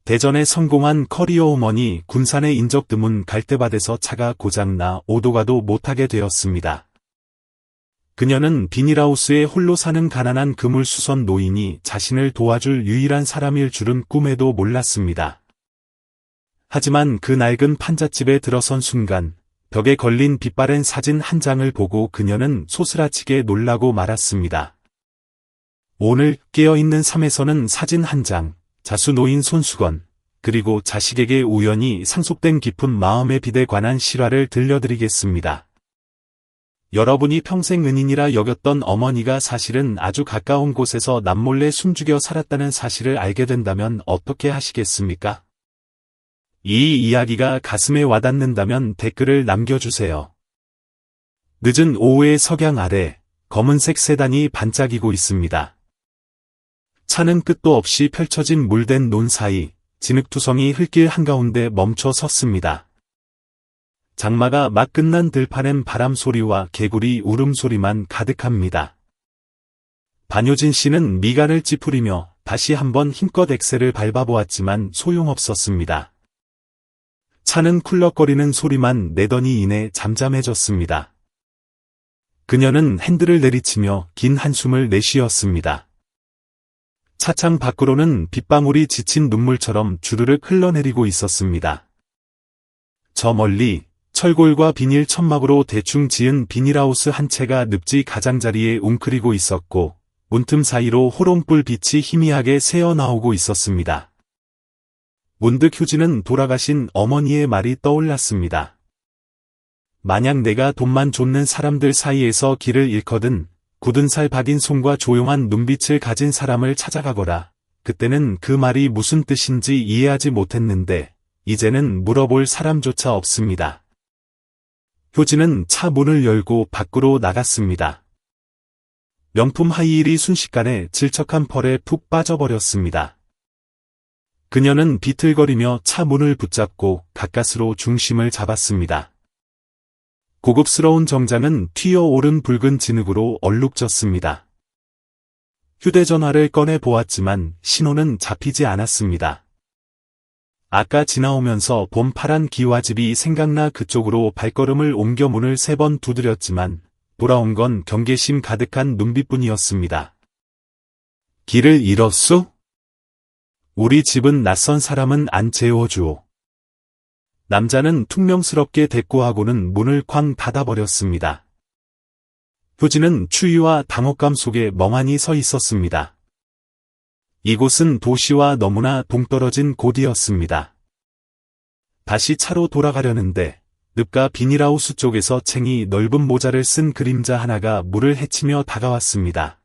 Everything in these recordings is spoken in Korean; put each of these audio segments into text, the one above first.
대전에 성공한 커리어우먼이 군산의 인적 드문 갈대밭에서 차가 고장나 오도가도 못하게 되었습니다. 그녀는 비닐하우스에 홀로 사는 가난한 그물수선 노인이 자신을 도와줄 유일한 사람일 줄은 꿈에도 몰랐습니다. 하지만 그 낡은 판잣집에 들어선 순간 벽에 걸린 빛바랜 사진 한 장을 보고 그녀는 소스라치게 놀라고 말았습니다. 오늘 깨어있는 삶에서는 사진 한 장, 자수노인 손수건, 그리고 자식에게 우연히 상속된 깊은 마음의 빛에 관한 실화를 들려드리겠습니다. 여러분이 평생 은인이라 여겼던 어머니가 사실은 아주 가까운 곳에서 남몰래 숨죽여 살았다는 사실을 알게 된다면 어떻게 하시겠습니까? 이 이야기가 가슴에 와닿는다면 댓글을 남겨주세요. 늦은 오후의 석양 아래 검은색 세단이 반짝이고 있습니다. 차는 끝도 없이 펼쳐진 물된 논 사이 진흙투성이 흙길 한가운데 멈춰 섰습니다. 장마가 막 끝난 들판엔 바람 소리와 개구리 울음소리만 가득합니다. 반효진 씨는 미간을 찌푸리며 다시 한번 힘껏 엑셀을 밟아보았지만 소용없었습니다. 차는 쿨럭거리는 소리만 내더니 이내 잠잠해졌습니다. 그녀는 핸들을 내리치며 긴 한숨을 내쉬었습니다. 차창 밖으로는 빗방울이 지친 눈물처럼 주르륵 흘러내리고 있었습니다. 저 멀리 철골과 비닐 천막으로 대충 지은 비닐하우스 한 채가 늪지 가장자리에 웅크리고 있었고 문틈 사이로 호롱불 빛이 희미하게 새어나오고 있었습니다. 문득 효진은 돌아가신 어머니의 말이 떠올랐습니다. 만약 내가 돈만 쫓는 사람들 사이에서 길을 잃거든 굳은 살 박인 손과 조용한 눈빛을 가진 사람을 찾아가거라. 그때는 그 말이 무슨 뜻인지 이해하지 못했는데 이제는 물어볼 사람조차 없습니다. 효진은 차 문을 열고 밖으로 나갔습니다. 명품 하이힐이 순식간에 질척한 펄에 푹 빠져버렸습니다. 그녀는 비틀거리며 차 문을 붙잡고 가까스로 중심을 잡았습니다. 고급스러운 정장은 튀어오른 붉은 진흙으로 얼룩졌습니다. 휴대전화를 꺼내 보았지만 신호는 잡히지 않았습니다. 아까 지나오면서 본 파란 기와집이 생각나 그쪽으로 발걸음을 옮겨 문을 3번 두드렸지만 돌아온 건 경계심 가득한 눈빛뿐이었습니다. 길을 잃었소? 우리 집은 낯선 사람은 안 재워주오. 남자는 퉁명스럽게 대꾸하고는 문을 쾅 닫아버렸습니다. 효진은 추위와 당혹감 속에 멍하니 서 있었습니다. 이곳은 도시와 너무나 동떨어진 곳이었습니다. 다시 차로 돌아가려는데 늪과 비닐하우스 쪽에서 챙이 넓은 모자를 쓴 그림자 하나가 물을 헤치며 다가왔습니다.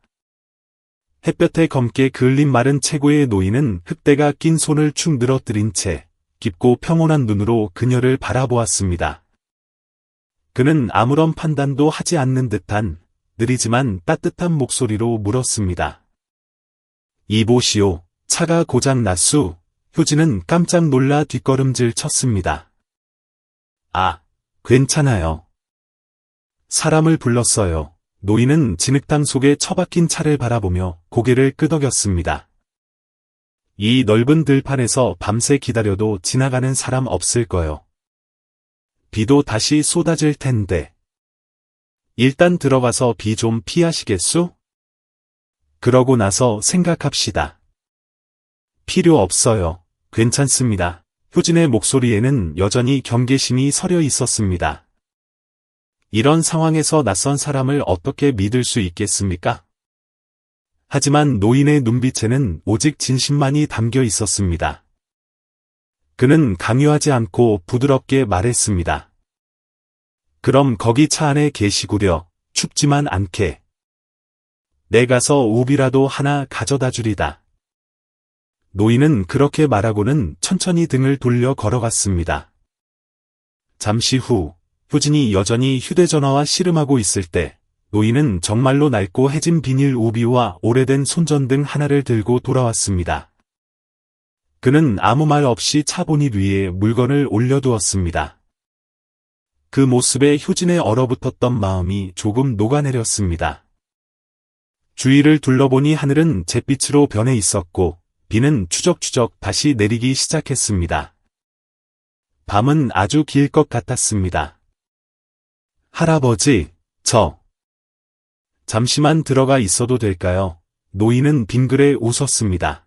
햇볕에 검게 그을린 마른 체구의 노인은 흙대가 낀 손을 축 늘어뜨린 채 깊고 평온한 눈으로 그녀를 바라보았습니다. 그는 아무런 판단도 하지 않는 듯한 느리지만 따뜻한 목소리로 물었습니다. 이보시오, 차가 고장났수. 효진은 깜짝 놀라 뒷걸음질 쳤습니다. 아, 괜찮아요. 사람을 불렀어요. 노인은 진흙탕 속에 처박힌 차를 바라보며 고개를 끄덕였습니다. 이 넓은 들판에서 밤새 기다려도 지나가는 사람 없을 거요. 비도 다시 쏟아질 텐데. 일단 들어가서 비 좀 피하시겠소? 그러고 나서 생각합시다. 필요 없어요. 괜찮습니다. 효진의 목소리에는 여전히 경계심이 서려 있었습니다. 이런 상황에서 낯선 사람을 어떻게 믿을 수 있겠습니까? 하지만 노인의 눈빛에는 오직 진심만이 담겨 있었습니다. 그는 강요하지 않고 부드럽게 말했습니다. 그럼 거기 차 안에 계시구려. 춥지만 않게. 내 가서 우비라도 하나 가져다 주리다. 노인은 그렇게 말하고는 천천히 등을 돌려 걸어갔습니다. 잠시 후 효진이 여전히 휴대전화와 씨름하고 있을 때 노인은 정말로 낡고 해진 비닐 우비와 오래된 손전등 하나를 들고 돌아왔습니다. 그는 아무 말 없이 차 보닛 위에 물건을 올려두었습니다. 그 모습에 효진의 얼어붙었던 마음이 조금 녹아내렸습니다. 주위를 둘러보니 하늘은 잿빛으로 변해 있었고 비는 추적추적 다시 내리기 시작했습니다. 밤은 아주 길 것 같았습니다. 할아버지, 잠시만 들어가 있어도 될까요? 노인은 빙그레 웃었습니다.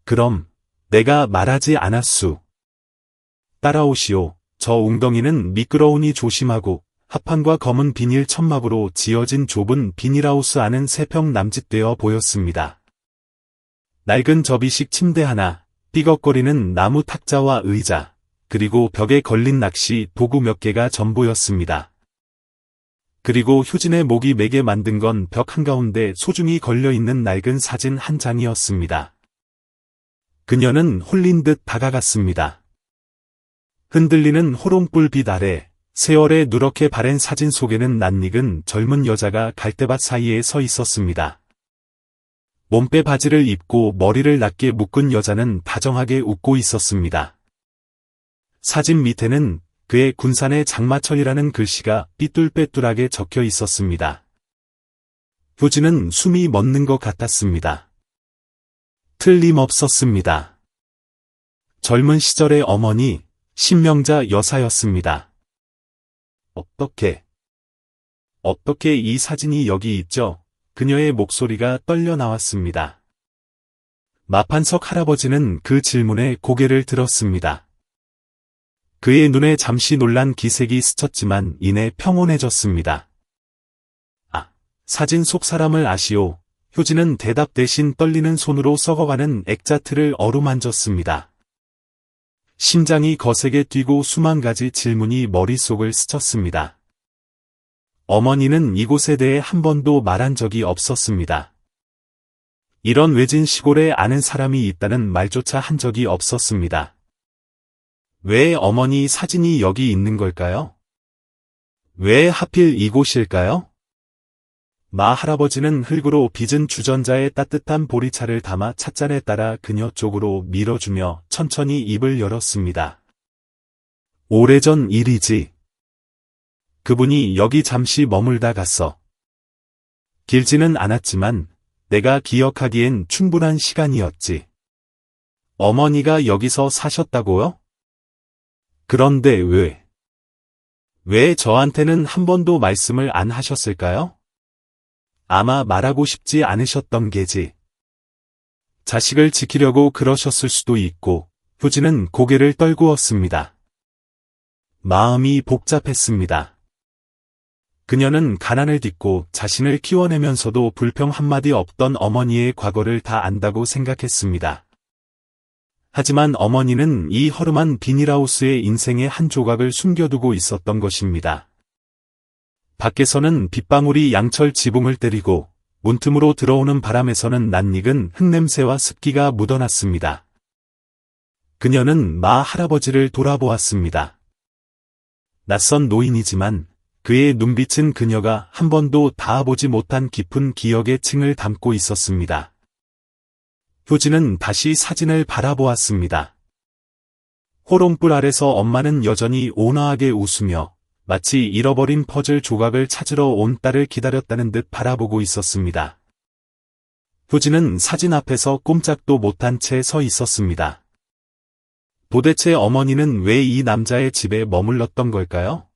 그럼, 내가 말하지 않았수. 따라오시오. 저 웅덩이는 미끄러우니 조심하고, 합판과 검은 비닐 천막으로 지어진 좁은 비닐하우스 안은 세 평 남짓되어 보였습니다. 낡은 접이식 침대 하나, 삐걱거리는 나무 탁자와 의자, 그리고 벽에 걸린 낚시 도구 몇 개가 전부였습니다. 그리고 효진의 목이 매게 만든 건 벽 한가운데 소중히 걸려있는 낡은 사진 한 장이었습니다. 그녀는 홀린 듯 다가갔습니다. 흔들리는 호롱불 빛 아래 세월에 누렇게 바랜 사진 속에는 낯익은 젊은 여자가 갈대밭 사이에 서 있었습니다. 몸빼 바지를 입고 머리를 낮게 묶은 여자는 다정하게 웃고 있었습니다. 사진 밑에는 그의 군산의 장마철이라는 글씨가 삐뚤빼뚤하게 적혀 있었습니다. 효진은 숨이 멎는 것 같았습니다. 틀림없었습니다. 젊은 시절의 어머니, 신명자 여사였습니다. 어떻게 이 사진이 여기 있죠? 그녀의 목소리가 떨려 나왔습니다. 마판석 할아버지는 그 질문에 고개를 들었습니다. 그의 눈에 잠시 놀란 기색이 스쳤지만 이내 평온해졌습니다. 사진 속 사람을 아시오. 효진은 대답 대신 떨리는 손으로 썩어가는 액자틀을 어루만졌습니다. 심장이 거세게 뛰고 수만 가지 질문이 머릿속을 스쳤습니다. 어머니는 이곳에 대해 한 번도 말한 적이 없었습니다. 이런 외진 시골에 아는 사람이 있다는 말조차 한 적이 없었습니다. 왜 어머니 사진이 여기 있는 걸까요? 왜 하필 이곳일까요? 마 할아버지는 흙으로 빚은 주전자에 따뜻한 보리차를 담아 찻잔에 따라 그녀 쪽으로 밀어주며 천천히 입을 열었습니다. 오래전 일이지. 그분이 여기 잠시 머물다 갔어. 길지는 않았지만 내가 기억하기엔 충분한 시간이었지. 어머니가 여기서 사셨다고요? 그런데 왜 저한테는 한 번도 말씀을 안 하셨을까요? 아마 말하고 싶지 않으셨던 게지. 자식을 지키려고 그러셨을 수도 있고, 효진은 고개를 떨구었습니다. 마음이 복잡했습니다. 그녀는 가난을 딛고 자신을 키워내면서도 불평 한마디 없던 어머니의 과거를 다 안다고 생각했습니다. 하지만 어머니는 이 허름한 비닐하우스의 인생의 한 조각을 숨겨두고 있었던 것입니다. 밖에서는 빗방울이 양철 지붕을 때리고 문틈으로 들어오는 바람에서는 낯익은 흙냄새와 습기가 묻어났습니다. 그녀는 마 할아버지를 돌아보았습니다. 낯선 노인이지만 그의 눈빛은 그녀가 한 번도 닿아보지 못한 깊은 기억의 층을 담고 있었습니다. 효진은 다시 사진을 바라보았습니다. 호롱불 아래서 엄마는 여전히 온화하게 웃으며 마치 잃어버린 퍼즐 조각을 찾으러 온 딸을 기다렸다는 듯 바라보고 있었습니다. 효진은 사진 앞에서 꼼짝도 못한 채 서 있었습니다. 도대체 어머니는 왜 이 남자의 집에 머물렀던 걸까요?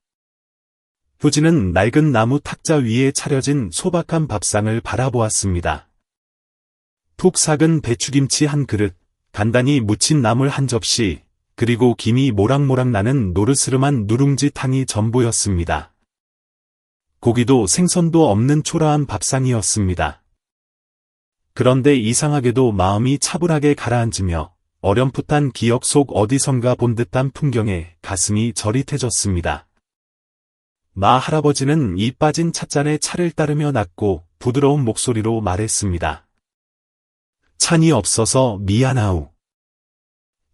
효진은 낡은 나무 탁자 위에 차려진 소박한 밥상을 바라보았습니다. 푹 삭은 배추김치 한 그릇, 간단히 무친 나물 한 접시, 그리고 김이 모락모락 나는 노르스름한 누룽지탕이 전부였습니다. 고기도 생선도 없는 초라한 밥상이었습니다. 그런데 이상하게도 마음이 차분하게 가라앉으며 어렴풋한 기억 속 어디선가 본 듯한 풍경에 가슴이 저릿해졌습니다. 마 할아버지는 이 빠진 찻잔에 차를 따르며 낮고 부드러운 목소리로 말했습니다. 찬이 없어서 미안하오.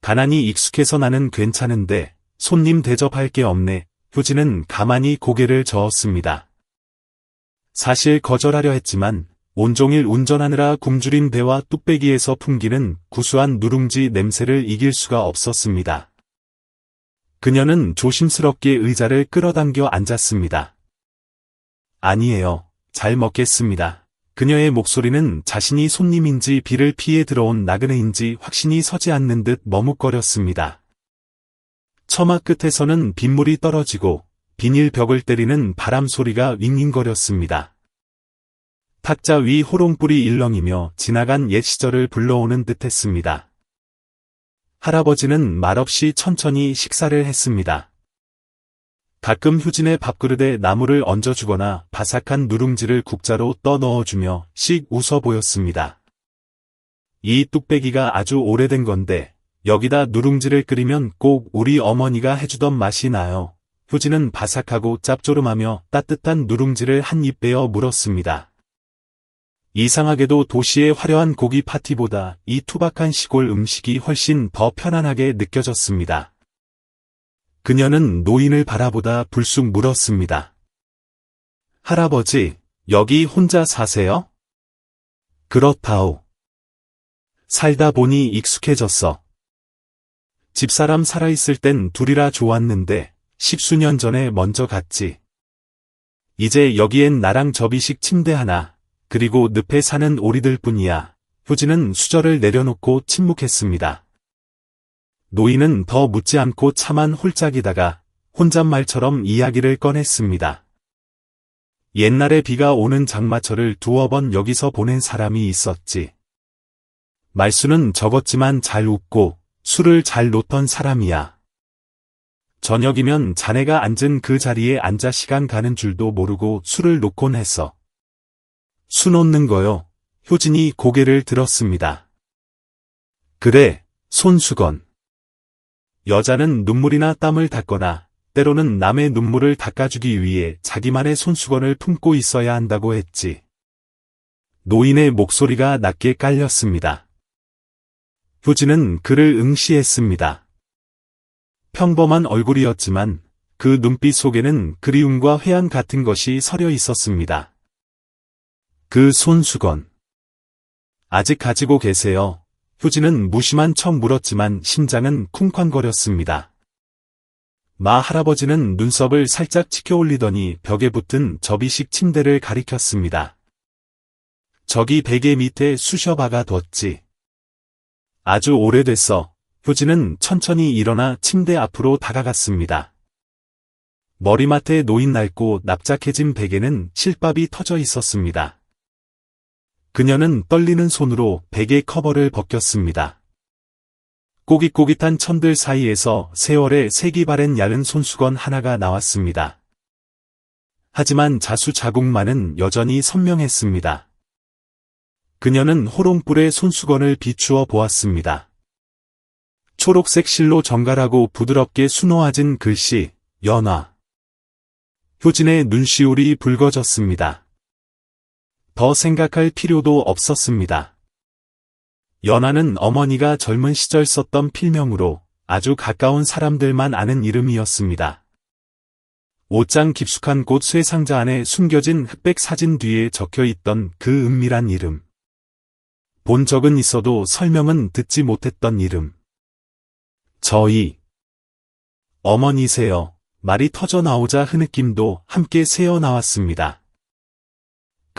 가난이 익숙해서 나는 괜찮은데 손님 대접할 게 없네. 효진은 가만히 고개를 저었습니다. 사실 거절하려 했지만 온종일 운전하느라 굶주린 배와 뚝배기에서 풍기는 구수한 누룽지 냄새를 이길 수가 없었습니다. 그녀는 조심스럽게 의자를 끌어당겨 앉았습니다. 아니에요. 잘 먹겠습니다. 그녀의 목소리는 자신이 손님인지 비를 피해 들어온 나그네인지 확신이 서지 않는 듯 머뭇거렸습니다. 처마 끝에서는 빗물이 떨어지고 비닐 벽을 때리는 바람 소리가 윙윙거렸습니다. 탁자 위 호롱불이 일렁이며 지나간 옛 시절을 불러오는 듯했습니다. 할아버지는 말없이 천천히 식사를 했습니다. 가끔 효진의 밥그릇에 나물을 얹어주거나 바삭한 누룽지를 국자로 떠 넣어주며 씩 웃어 보였습니다. 이 뚝배기가 아주 오래된 건데 여기다 누룽지를 끓이면 꼭 우리 어머니가 해주던 맛이 나요. 효진은 바삭하고 짭조름하며 따뜻한 누룽지를 한 입 베어 물었습니다. 이상하게도 도시의 화려한 고기 파티보다 이 투박한 시골 음식이 훨씬 더 편안하게 느껴졌습니다. 그녀는 노인을 바라보다 불쑥 물었습니다. 할아버지, 여기 혼자 사세요? 그렇다오. 살다 보니 익숙해졌어. 집사람 살아있을 땐 둘이라 좋았는데 10수년 전에 먼저 갔지. 이제 여기엔 나랑 접이식 침대 하나, 그리고 늪에 사는 오리들 뿐이야. 효진은 수저를 내려놓고 침묵했습니다. 노인은 더 묻지 않고 차만 홀짝이다가 혼잣말처럼 이야기를 꺼냈습니다. 옛날에 비가 오는 장마철을 두어 번 여기서 보낸 사람이 있었지. 말수는 적었지만 잘 웃고 술을 잘 놓던 사람이야. 저녁이면 자네가 앉은 그 자리에 앉아 시간 가는 줄도 모르고 술을 놓곤 했어. 수 놓는 거요. 효진이 고개를 들었습니다. 그래, 손수건. 여자는 눈물이나 땀을 닦거나 때로는 남의 눈물을 닦아주기 위해 자기만의 손수건을 품고 있어야 한다고 했지. 노인의 목소리가 낮게 깔렸습니다. 효진은 그를 응시했습니다. 평범한 얼굴이었지만 그 눈빛 속에는 그리움과 회한 같은 것이 서려 있었습니다. 그 손수건. 아직 가지고 계세요? 효진은 무심한 척 물었지만 심장은 쿵쾅거렸습니다. 마 할아버지는 눈썹을 살짝 치켜 올리더니 벽에 붙은 접이식 침대를 가리켰습니다. 저기 베개 밑에 쑤셔 박아 뒀지. 아주 오래됐어. 효진은 천천히 일어나 침대 앞으로 다가갔습니다. 머리맡에 놓인 낡고 납작해진 베개는 실밥이 터져 있었습니다. 그녀는 떨리는 손으로 베개 커버를 벗겼습니다. 꼬깃꼬깃한 천들 사이에서 세월의 색이 바랜 얇은 손수건 하나가 나왔습니다. 하지만 자수 자국만은 여전히 선명했습니다. 그녀는 호롱불에 손수건을 비추어 보았습니다. 초록색 실로 정갈하고 부드럽게 수놓아진 글씨, 연화. 효진의 눈시울이 붉어졌습니다. 더 생각할 필요도 없었습니다. 연화는 어머니가 젊은 시절 썼던 필명으로 아주 가까운 사람들만 아는 이름이었습니다. 옷장 깊숙한 곳 쇠상자 안에 숨겨진 흑백 사진 뒤에 적혀있던 그 은밀한 이름. 본 적은 있어도 설명은 듣지 못했던 이름. 저희 어머니세요. 말이 터져나오자 흐느낌도 함께 새어나왔습니다.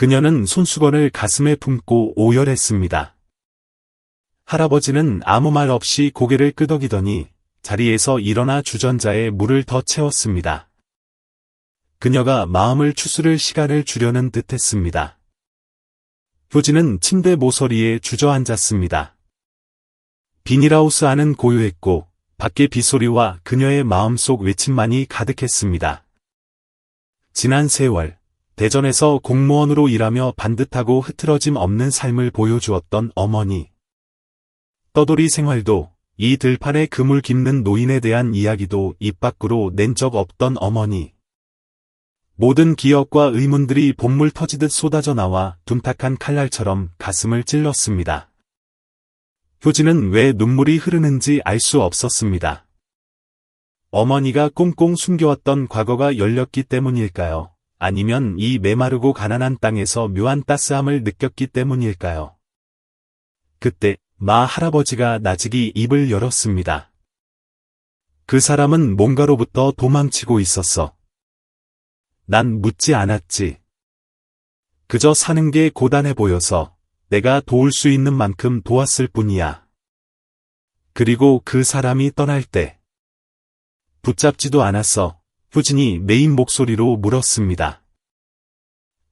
그녀는 손수건을 가슴에 품고 오열했습니다. 할아버지는 아무 말 없이 고개를 끄덕이더니 자리에서 일어나 주전자에 물을 더 채웠습니다. 그녀가 마음을 추스를 시간을 주려는 듯했습니다. 효진은 침대 모서리에 주저앉았습니다. 비닐하우스 안은 고요했고 밖의 빗소리와 그녀의 마음속 외침만이 가득했습니다. 지난 세월, 대전에서 공무원으로 일하며 반듯하고 흐트러짐 없는 삶을 보여주었던 어머니. 떠돌이 생활도, 이 들판에 그물 깁는 노인에 대한 이야기도 입 밖으로 낸 적 없던 어머니. 모든 기억과 의문들이 봇물 터지듯 쏟아져 나와 둔탁한 칼날처럼 가슴을 찔렀습니다. 효진은 왜 눈물이 흐르는지 알 수 없었습니다. 어머니가 꽁꽁 숨겨왔던 과거가 열렸기 때문일까요? 아니면 이 메마르고 가난한 땅에서 묘한 따스함을 느꼈기 때문일까요? 그때 마 할아버지가 나직이 입을 열었습니다. 그 사람은 뭔가로부터 도망치고 있었어. 난 묻지 않았지. 그저 사는 게 고단해 보여서 내가 도울 수 있는 만큼 도왔을 뿐이야. 그리고 그 사람이 떠날 때 붙잡지도 않았어. 후진이 메인 목소리로 물었습니다.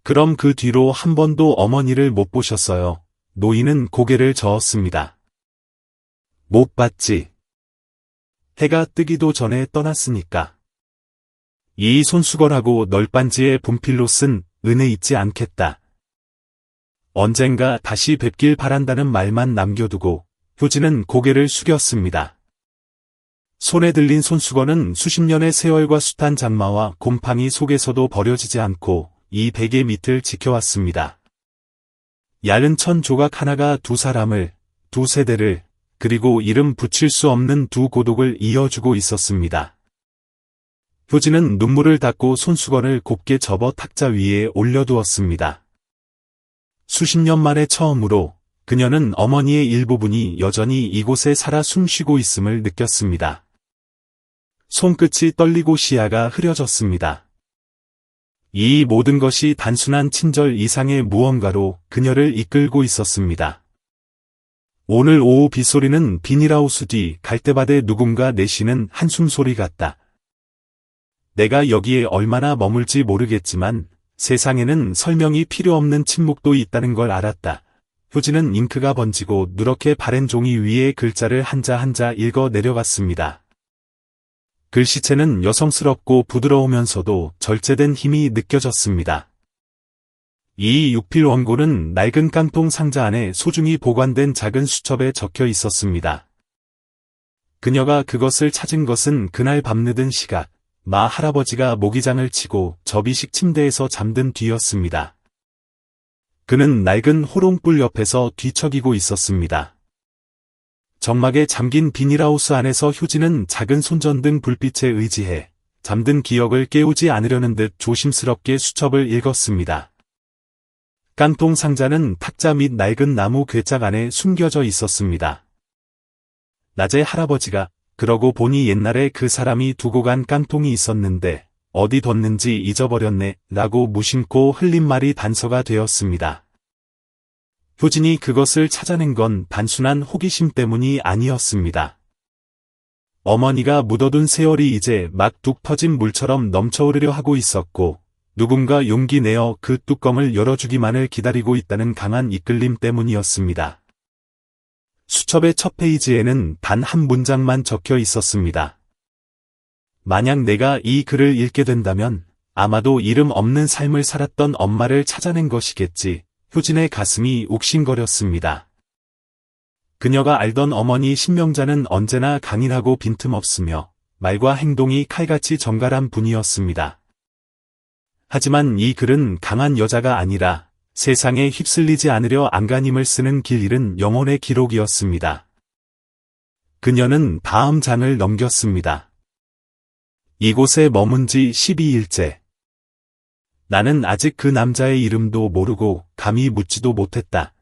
그럼 그 뒤로 한 번도 어머니를 못 보셨어요? 노인은 고개를 저었습니다. 못 봤지. 해가 뜨기도 전에 떠났으니까. 이 손수건하고 널빤지에 분필로 쓴 은혜 잊지 않겠다. 언젠가 다시 뵙길 바란다는 말만 남겨두고 후진은 고개를 숙였습니다. 손에 들린 손수건은 수십 년의 세월과 숱한 장마와 곰팡이 속에서도 버려지지 않고 이 베개 밑을 지켜왔습니다. 얇은 천 조각 하나가 두 사람을, 두 세대를, 그리고 이름 붙일 수 없는 두 고독을 이어주고 있었습니다. 후진은 눈물을 닦고 손수건을 곱게 접어 탁자 위에 올려두었습니다. 수십 년 만에 처음으로 그녀는 어머니의 일부분이 여전히 이곳에 살아 숨쉬고 있음을 느꼈습니다. 손끝이 떨리고 시야가 흐려졌습니다. 이 모든 것이 단순한 친절 이상의 무언가로 그녀를 이끌고 있었습니다. 오늘 오후 빗소리는 비닐하우스 뒤 갈대밭에 누군가 내쉬는 한숨소리 같다. 내가 여기에 얼마나 머물지 모르겠지만 세상에는 설명이 필요 없는 침묵도 있다는 걸 알았다. 후진은 잉크가 번지고 누렇게 바랜 종이 위에 글자를 한자 한자 읽어 내려갔습니다. 글씨체는 여성스럽고 부드러우면서도 절제된 힘이 느껴졌습니다. 이 육필 원고는 낡은 깡통 상자 안에 소중히 보관된 작은 수첩에 적혀 있었습니다. 그녀가 그것을 찾은 것은 그날 밤늦은 시각, 마 할아버지가 모기장을 치고 접이식 침대에서 잠든 뒤였습니다. 그는 낡은 호롱불 옆에서 뒤척이고 있었습니다. 적막에 잠긴 비닐하우스 안에서 휴지는 작은 손전등 불빛에 의지해 잠든 기억을 깨우지 않으려는 듯 조심스럽게 수첩을 읽었습니다. 깡통 상자는 탁자 및 낡은 나무 괴짝 안에 숨겨져 있었습니다. 낮에 할아버지가 그러고 보니 옛날에 그 사람이 두고 간 깡통이 있었는데 어디 뒀는지 잊어버렸네 라고 무심코 흘린 말이 단서가 되었습니다. 후진이 그것을 찾아낸 건 단순한 호기심 때문이 아니었습니다. 어머니가 묻어둔 세월이 이제 막 뚝 터진 물처럼 넘쳐흐르려 하고 있었고 누군가 용기 내어 그 뚜껑을 열어주기만을 기다리고 있다는 강한 이끌림 때문이었습니다. 수첩의 첫 페이지에는 단 한 문장만 적혀 있었습니다. 만약 내가 이 글을 읽게 된다면 아마도 이름 없는 삶을 살았던 엄마를 찾아낸 것이겠지. 후진의 가슴이 욱신거렸습니다. 그녀가 알던 어머니 신명자는 언제나 강인하고 빈틈없으며 말과 행동이 칼같이 정갈한 분이었습니다. 하지만 이 글은 강한 여자가 아니라 세상에 휩쓸리지 않으려 안간힘을 쓰는 길 잃은 영혼의 기록이었습니다. 그녀는 다음 장을 넘겼습니다. 이곳에 머문 지 12일째. 나는 아직 그 남자의 이름도 모르고 감히 묻지도 못했다.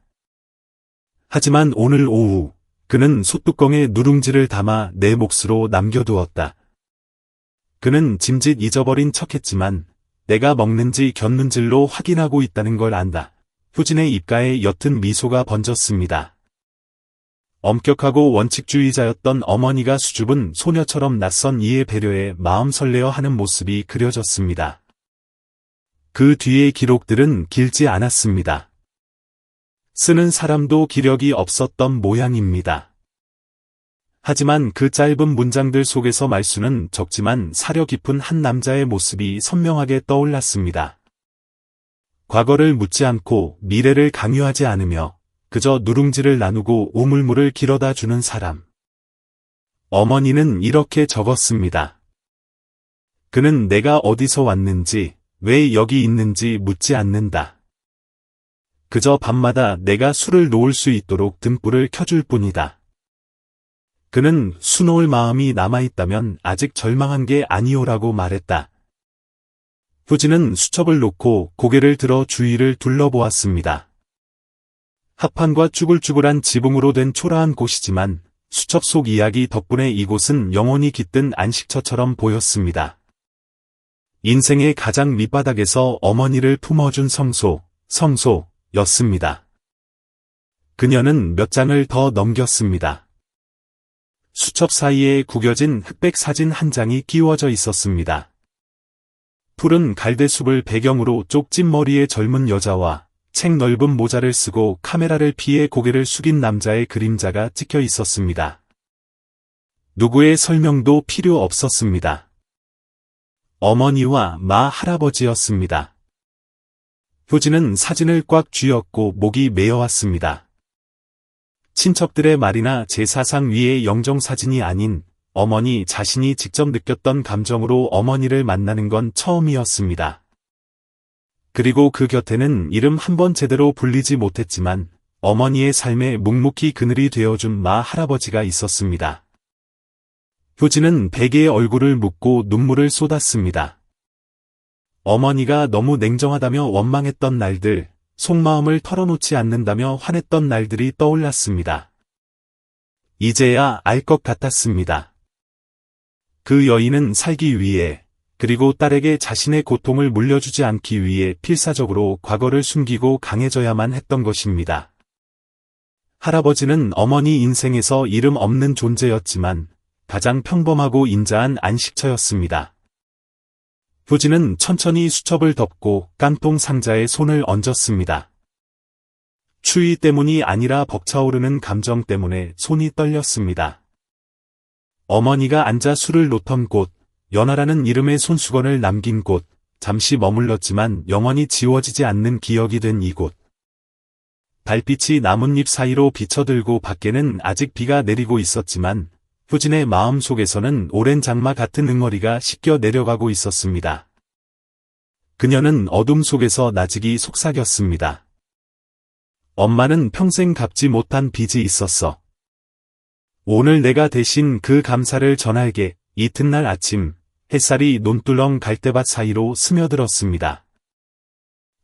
하지만 오늘 오후 그는 소뚜껑에 누룽지를 담아 내 몫으로 남겨두었다. 그는 짐짓 잊어버린 척했지만 내가 먹는지 곁눈질로 확인하고 있다는 걸 안다. 후진의 입가에 옅은 미소가 번졌습니다. 엄격하고 원칙주의자였던 어머니가 수줍은 소녀처럼 낯선 이의 배려에 마음 설레어 하는 모습이 그려졌습니다. 그 뒤의 기록들은 길지 않았습니다. 쓰는 사람도 기력이 없었던 모양입니다. 하지만 그 짧은 문장들 속에서 말수는 적지만 사려 깊은 한 남자의 모습이 선명하게 떠올랐습니다. 과거를 묻지 않고 미래를 강요하지 않으며 그저 누룽지를 나누고 우물물을 길어다 주는 사람. 어머니는 이렇게 적었습니다. 그는 내가 어디서 왔는지, 왜 여기 있는지 묻지 않는다. 그저 밤마다 내가 술을 놓을 수 있도록 등불을 켜줄 뿐이다. 그는 수놓을 마음이 남아있다면 아직 절망한 게 아니오라고 말했다. 후진은 수첩을 놓고 고개를 들어 주위를 둘러보았습니다. 합판과 쭈글쭈글한 지붕으로 된 초라한 곳이지만 수첩 속 이야기 덕분에 이곳은 영원히 깃든 안식처처럼 보였습니다. 인생의 가장 밑바닥에서 어머니를 품어준 성소, 성소였습니다. 그녀는 몇 장을 더 넘겼습니다. 수첩 사이에 구겨진 흑백 사진 한 장이 끼워져 있었습니다. 푸른 갈대숲을 배경으로 쪽진 머리의 젊은 여자와 책 넓은 모자를 쓰고 카메라를 피해 고개를 숙인 남자의 그림자가 찍혀 있었습니다. 누구의 설명도 필요 없었습니다. 어머니와 마 할아버지였습니다. 효진은 사진을 꽉 쥐었고 목이 메어왔습니다. 친척들의 말이나 제사상 위의 영정사진이 아닌 어머니 자신이 직접 느꼈던 감정으로 어머니를 만나는 건 처음이었습니다. 그리고 그 곁에는 이름 한 번 제대로 불리지 못했지만 어머니의 삶에 묵묵히 그늘이 되어준 마 할아버지가 있었습니다. 효진은 베개에 얼굴을 묻고 눈물을 쏟았습니다. 어머니가 너무 냉정하다며 원망했던 날들, 속마음을 털어놓지 않는다며 화냈던 날들이 떠올랐습니다. 이제야 알 것 같았습니다. 그 여인은 살기 위해, 그리고 딸에게 자신의 고통을 물려주지 않기 위해 필사적으로 과거를 숨기고 강해져야만 했던 것입니다. 할아버지는 어머니 인생에서 이름 없는 존재였지만 가장 평범하고 인자한 안식처였습니다. 효진은 천천히 수첩을 덮고 깡통 상자에 손을 얹었습니다. 추위 때문이 아니라 벅차오르는 감정 때문에 손이 떨렸습니다. 어머니가 앉아 술을 놓던 곳, 연하라는 이름의 손수건을 남긴 곳, 잠시 머물렀지만 영원히 지워지지 않는 기억이 된 이곳. 달빛이 나뭇잎 사이로 비쳐들고 밖에는 아직 비가 내리고 있었지만 효진의 마음 속에서는 오랜 장마 같은 응어리가 씻겨 내려가고 있었습니다. 그녀는 어둠 속에서 나직이 속삭였습니다. 엄마는 평생 갚지 못한 빚이 있었어. 오늘 내가 대신 그 감사를 전할게. 이튿날 아침, 햇살이 논두렁 갈대밭 사이로 스며들었습니다.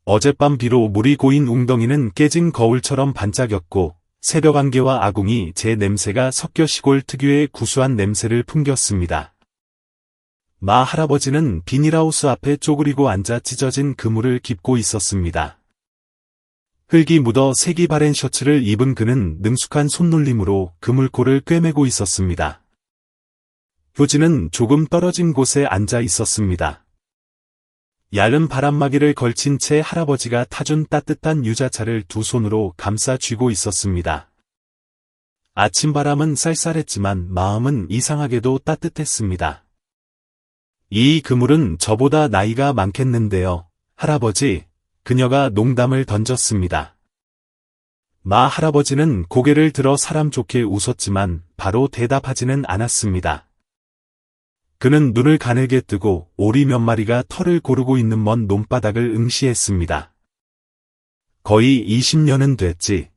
어젯밤 비로 물이 고인 웅덩이는 깨진 거울처럼 반짝였고 새벽 안개와 아궁이 제 냄새가 섞여 시골 특유의 구수한 냄새를 풍겼습니다. 마 할아버지는 비닐하우스 앞에 쪼그리고 앉아 찢어진 그물을 깁고 있었습니다. 흙이 묻어 색이 바랜 셔츠를 입은 그는 능숙한 손놀림으로 그물코를 꿰매고 있었습니다. 효진은 조금 떨어진 곳에 앉아 있었습니다. 얇은 바람막이를 걸친 채 할아버지가 타준 따뜻한 유자차를 두 손으로 감싸 쥐고 있었습니다. 아침바람은 쌀쌀했지만 마음은 이상하게도 따뜻했습니다. 이 그물은 저보다 나이가 많겠는데요, 할아버지. 그녀가 농담을 던졌습니다. 마 할아버지는 고개를 들어 사람 좋게 웃었지만 바로 대답하지는 않았습니다. 그는 눈을 가늘게 뜨고 오리 몇 마리가 털을 고르고 있는 먼 논바닥을 응시했습니다. 거의 20년은 됐지.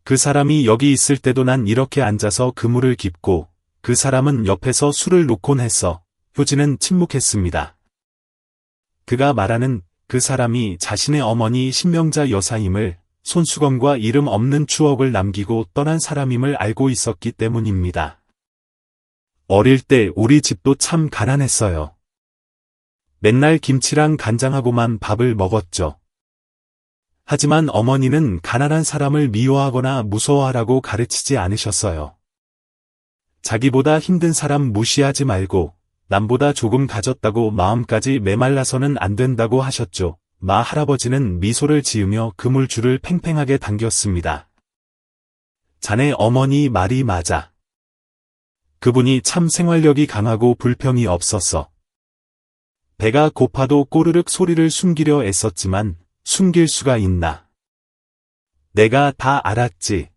그 사람이 여기 있을 때도 난 이렇게 앉아서 그물을 깁고 그 사람은 옆에서 술을 놓곤 했어. 효진은 침묵했습니다. 그가 말하는 그 사람이 자신의 어머니 신명자 여사임을, 손수건과 이름 없는 추억을 남기고 떠난 사람임을 알고 있었기 때문입니다. 어릴 때 우리 집도 참 가난했어요. 맨날 김치랑 간장하고만 밥을 먹었죠. 하지만 어머니는 가난한 사람을 미워하거나 무서워하라고 가르치지 않으셨어요. 자기보다 힘든 사람 무시하지 말고 남보다 조금 가졌다고 마음까지 메말라서는 안 된다고 하셨죠. 마 할아버지는 미소를 지으며 그물줄을 팽팽하게 당겼습니다. 자네 어머니 말이 맞아. 그분이 참 생활력이 강하고 불평이 없었어. 배가 고파도 꼬르륵 소리를 숨기려 애썼지만 숨길 수가 있나. 내가 다 알았지.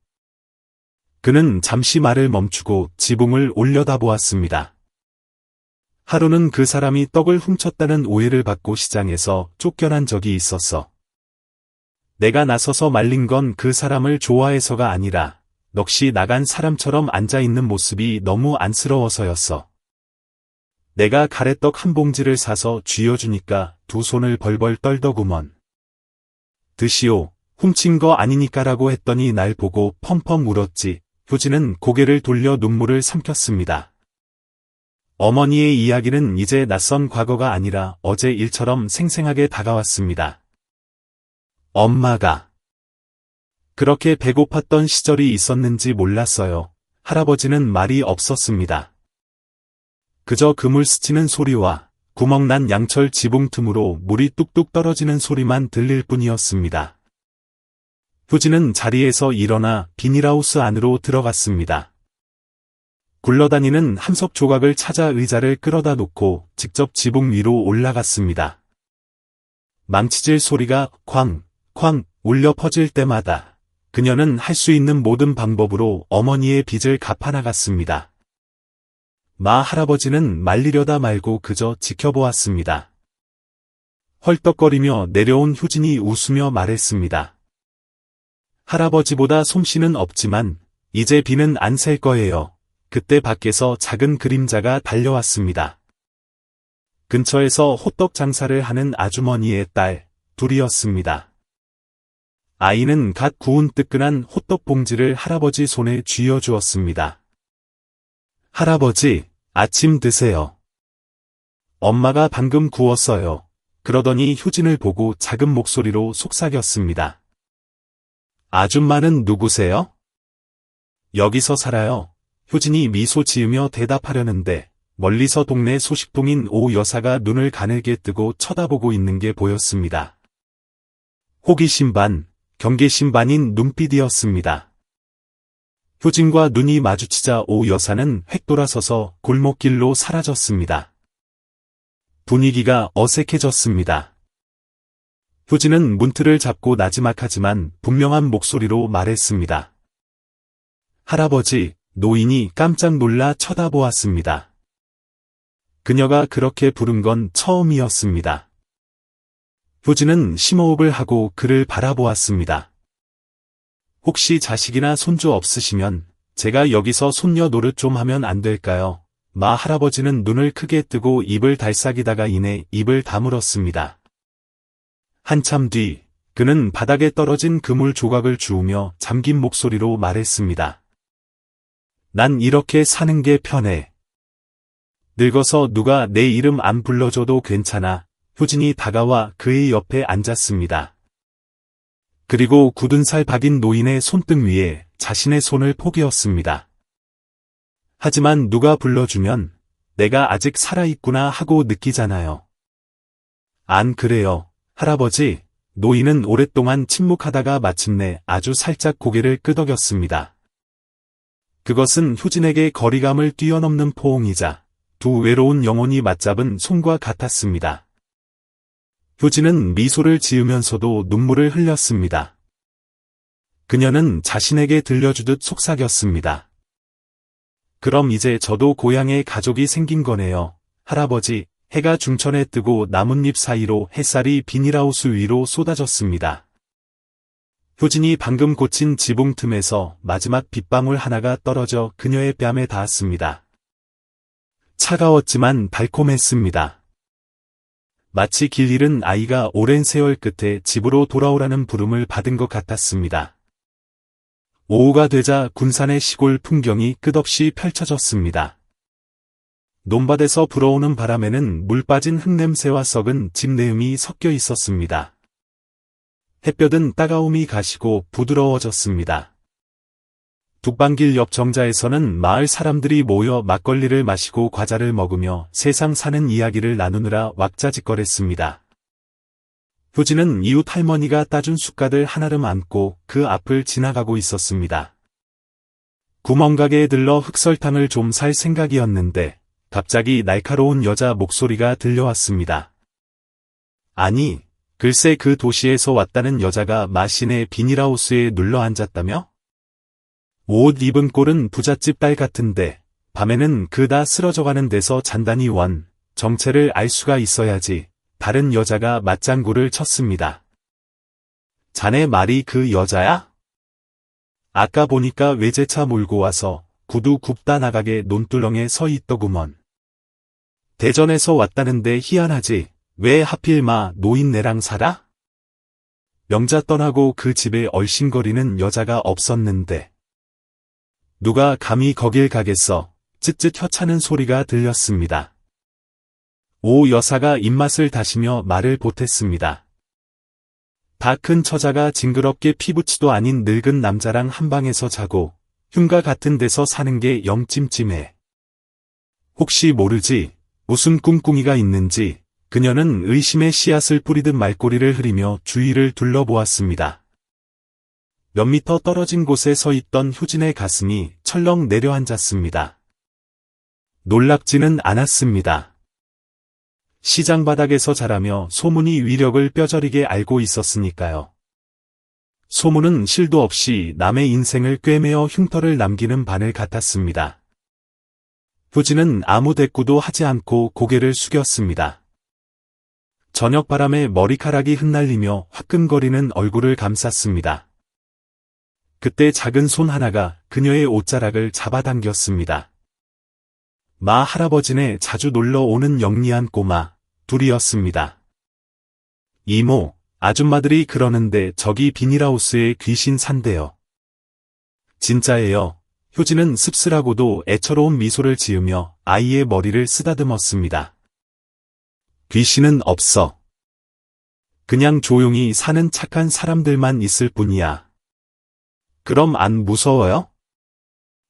그는 잠시 말을 멈추고 지붕을 올려다보았습니다. 하루는 그 사람이 떡을 훔쳤다는 오해를 받고 시장에서 쫓겨난 적이 있었어. 내가 나서서 말린 건 그 사람을 좋아해서가 아니라 넋이 나간 사람처럼 앉아있는 모습이 너무 안쓰러워서였어. 내가 가래떡 한 봉지를 사서 쥐어주니까 두 손을 벌벌 떨더구먼. 드시오, 훔친 거 아니니까라고 했더니 날 보고 펑펑 울었지. 효진은 고개를 돌려 눈물을 삼켰습니다. 어머니의 이야기는 이제 낯선 과거가 아니라 어제 일처럼 생생하게 다가왔습니다. 엄마가 그렇게 배고팠던 시절이 있었는지 몰랐어요. 할아버지는 말이 없었습니다. 그저 그물 스치는 소리와 구멍난 양철 지붕 틈으로 물이 뚝뚝 떨어지는 소리만 들릴 뿐이었습니다. 효진은 자리에서 일어나 비닐하우스 안으로 들어갔습니다. 굴러다니는 함석 조각을 찾아 의자를 끌어다 놓고 직접 지붕 위로 올라갔습니다. 망치질 소리가 쾅, 쾅 울려 퍼질 때마다 그녀는 할 수 있는 모든 방법으로 어머니의 빚을 갚아나갔습니다. 할아버지는 말리려다 말고 그저 지켜보았습니다. 헐떡거리며 내려온 효진이 웃으며 말했습니다. 할아버지보다 솜씨는 없지만 이제 비는 안 셀 거예요. 그때 밖에서 작은 그림자가 달려왔습니다. 근처에서 호떡 장사를 하는 아주머니의 딸 둘이었습니다. 아이는 갓 구운 뜨끈한 호떡 봉지를 할아버지 손에 쥐어주었습니다. 할아버지, 아침 드세요. 엄마가 방금 구웠어요. 그러더니 효진을 보고 작은 목소리로 속삭였습니다. 아줌마는 누구세요? 여기서 살아요. 효진이 미소 지으며 대답하려는데 멀리서 동네 소식통인 오 여사가 눈을 가늘게 뜨고 쳐다보고 있는 게 보였습니다. 호기심 반, 경계심 반인 눈빛이었습니다. 효진과 눈이 마주치자 오 여사는 획 돌아서서 골목길로 사라졌습니다. 분위기가 어색해졌습니다. 효진은 문틀을 잡고 나지막하지만 분명한 목소리로 말했습니다. 할아버지, 노인이 깜짝 놀라 쳐다보았습니다. 그녀가 그렇게 부른 건 처음이었습니다. 효진은 심호흡을 하고 그를 바라보았습니다. 혹시 자식이나 손주 없으시면 제가 여기서 손녀 노릇 좀 하면 안 될까요? 할아버지는 눈을 크게 뜨고 입을 달싹이다가 이내 입을 다물었습니다. 한참 뒤 그는 바닥에 떨어진 그물 조각을 주우며 잠긴 목소리로 말했습니다. 난 이렇게 사는 게 편해. 늙어서 누가 내 이름 안 불러줘도 괜찮아. 효진이 다가와 그의 옆에 앉았습니다. 그리고 굳은 살 박인 노인의 손등 위에 자신의 손을 포개었습니다. 하지만 누가 불러주면 내가 아직 살아있구나 하고 느끼잖아요. 안 그래요, 할아버지? 노인은 오랫동안 침묵하다가 마침내 아주 살짝 고개를 끄덕였습니다. 그것은 효진에게 거리감을 뛰어넘는 포옹이자 두 외로운 영혼이 맞잡은 손과 같았습니다. 효진은 미소를 지으면서도 눈물을 흘렸습니다. 그녀는 자신에게 들려주듯 속삭였습니다. 그럼 이제 저도 고향에 가족이 생긴 거네요. 할아버지, 해가 중천에 뜨고 나뭇잎 사이로 햇살이 비닐하우스 위로 쏟아졌습니다. 효진이 방금 고친 지붕 틈에서 마지막 빗방울 하나가 떨어져 그녀의 뺨에 닿았습니다. 차가웠지만 달콤했습니다. 마치 길 잃은 아이가 오랜 세월 끝에 집으로 돌아오라는 부름을 받은 것 같았습니다. 오후가 되자 군산의 시골 풍경이 끝없이 펼쳐졌습니다. 논밭에서 불어오는 바람에는 물 빠진 흙냄새와 썩은 집 내음이 섞여 있었습니다. 햇볕은 따가움이 가시고 부드러워졌습니다. 북방길 옆 정자에서는 마을 사람들이 모여 막걸리를 마시고 과자를 먹으며 세상 사는 이야기를 나누느라 왁자지껄했습니다. 효진은 이웃 할머니가 따준 숟가들 하나름 안고 그 앞을 지나가고 있었습니다. 구멍가게에 들러 흑설탕을 좀 살 생각이었는데 갑자기 날카로운 여자 목소리가 들려왔습니다. 아니, 글쎄 그 도시에서 왔다는 여자가 마신의 비닐하우스에 눌러앉았다며? 옷 입은 꼴은 부잣집 딸 같은데 밤에는 그다 쓰러져가는 데서 잔다니 원, 정체를 알 수가 있어야지. 다른 여자가 맞장구를 쳤습니다. 자네 말이 그 여자야? 아까 보니까 외제차 몰고 와서 구두 굽다 나가게 논두렁에 서 있더구먼. 대전에서 왔다는데 희한하지. 왜 하필 노인네랑 살아? 명자 떠나고 그 집에 얼씬거리는 여자가 없었는데. 누가 감히 거길 가겠어. 쯧쯧 혀차는 소리가 들렸습니다. 오 여사가 입맛을 다시며 말을 보탰습니다. 다 큰 처자가 징그럽게 피부치도 아닌 늙은 남자랑 한 방에서 자고 흉가 같은 데서 사는 게 영 찜찜해. 혹시 모르지 무슨 꿍꿍이가 있는지 그녀는 의심의 씨앗을 뿌리듯 말꼬리를 흐리며 주위를 둘러보았습니다. 몇 미터 떨어진 곳에 서 있던 효진의 가슴이 철렁 내려앉았습니다. 놀랍지는 않았습니다. 시장 바닥에서 자라며 소문이 위력을 뼈저리게 알고 있었으니까요. 소문은 실도 없이 남의 인생을 꿰매어 흉터를 남기는 바늘 같았습니다. 효진은 아무 대꾸도 하지 않고 고개를 숙였습니다. 저녁 바람에 머리카락이 흩날리며 화끈거리는 얼굴을 감쌌습니다. 그때 작은 손 하나가 그녀의 옷자락을 잡아당겼습니다. 마 할아버지네 자주 놀러 오는 영리한 꼬마 둘이었습니다. 이모, 아줌마들이 그러는데 저기 비닐하우스에 귀신 산대요. 진짜예요. 효진은 씁쓸하고도 애처로운 미소를 지으며 아이의 머리를 쓰다듬었습니다. 귀신은 없어. 그냥 조용히 사는 착한 사람들만 있을 뿐이야. 그럼 안 무서워요?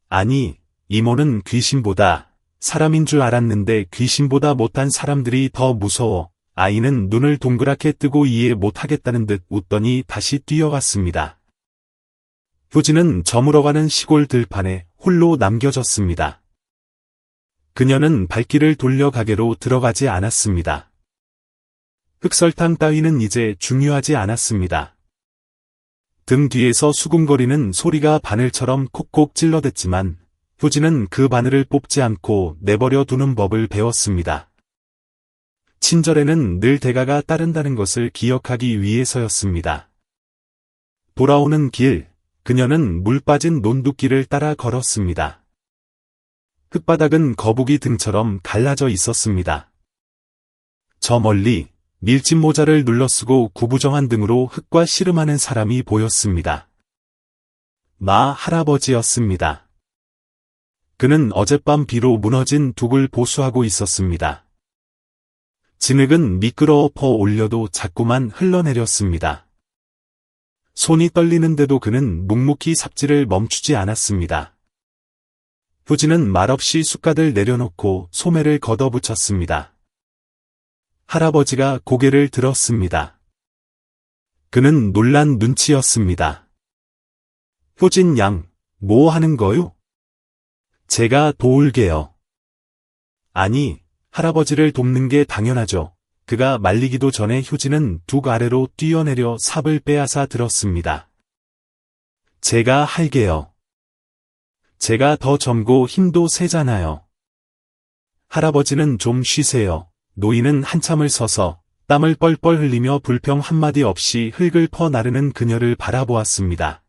아니, 이모는 귀신보다 사람인 줄 알았는데 귀신보다 못한 사람들이 더 무서워. 아이는 눈을 동그랗게 뜨고 이해 못하겠다는 듯 웃더니 다시 뛰어갔습니다. 효진은 저물어가는 시골 들판에 홀로 남겨졌습니다. 그녀는 발길을 돌려 가게로 들어가지 않았습니다. 흑설탕 따위는 이제 중요하지 않았습니다. 등 뒤에서 수군거리는 소리가 바늘처럼 콕콕 찔러댔지만 효진은 그 바늘을 뽑지 않고 내버려 두는 법을 배웠습니다. 친절에는 늘 대가가 따른다는 것을 기억하기 위해서였습니다. 돌아오는 길, 그녀는 물 빠진 논두길을 따라 걸었습니다. 흙바닥은 거북이 등처럼 갈라져 있었습니다. 저 멀리 밀짚 모자를 눌러쓰고 구부정한 등으로 흙과 씨름하는 사람이 보였습니다. 마 할아버지였습니다. 그는 어젯밤 비로 무너진 둑을 보수하고 있었습니다. 진흙은 미끄러워 퍼 올려도 자꾸만 흘러내렸습니다. 손이 떨리는데도 그는 묵묵히 삽질을 멈추지 않았습니다. 효진은 말없이 숟가들 내려놓고 소매를 걷어붙였습니다. 할아버지가 고개를 들었습니다. 그는 놀란 눈치였습니다. 효진 양, 뭐 하는 거요? 제가 도울게요. 아니, 할아버지를 돕는 게 당연하죠. 그가 말리기도 전에 효진은 둑 아래로 뛰어내려 삽을 빼앗아 들었습니다. 제가 할게요. 제가 더 젊고 힘도 세잖아요. 할아버지는 좀 쉬세요. 노인은 한참을 서서 땀을 뻘뻘 흘리며 불평 한마디 없이 흙을 퍼 나르는 그녀를 바라보았습니다.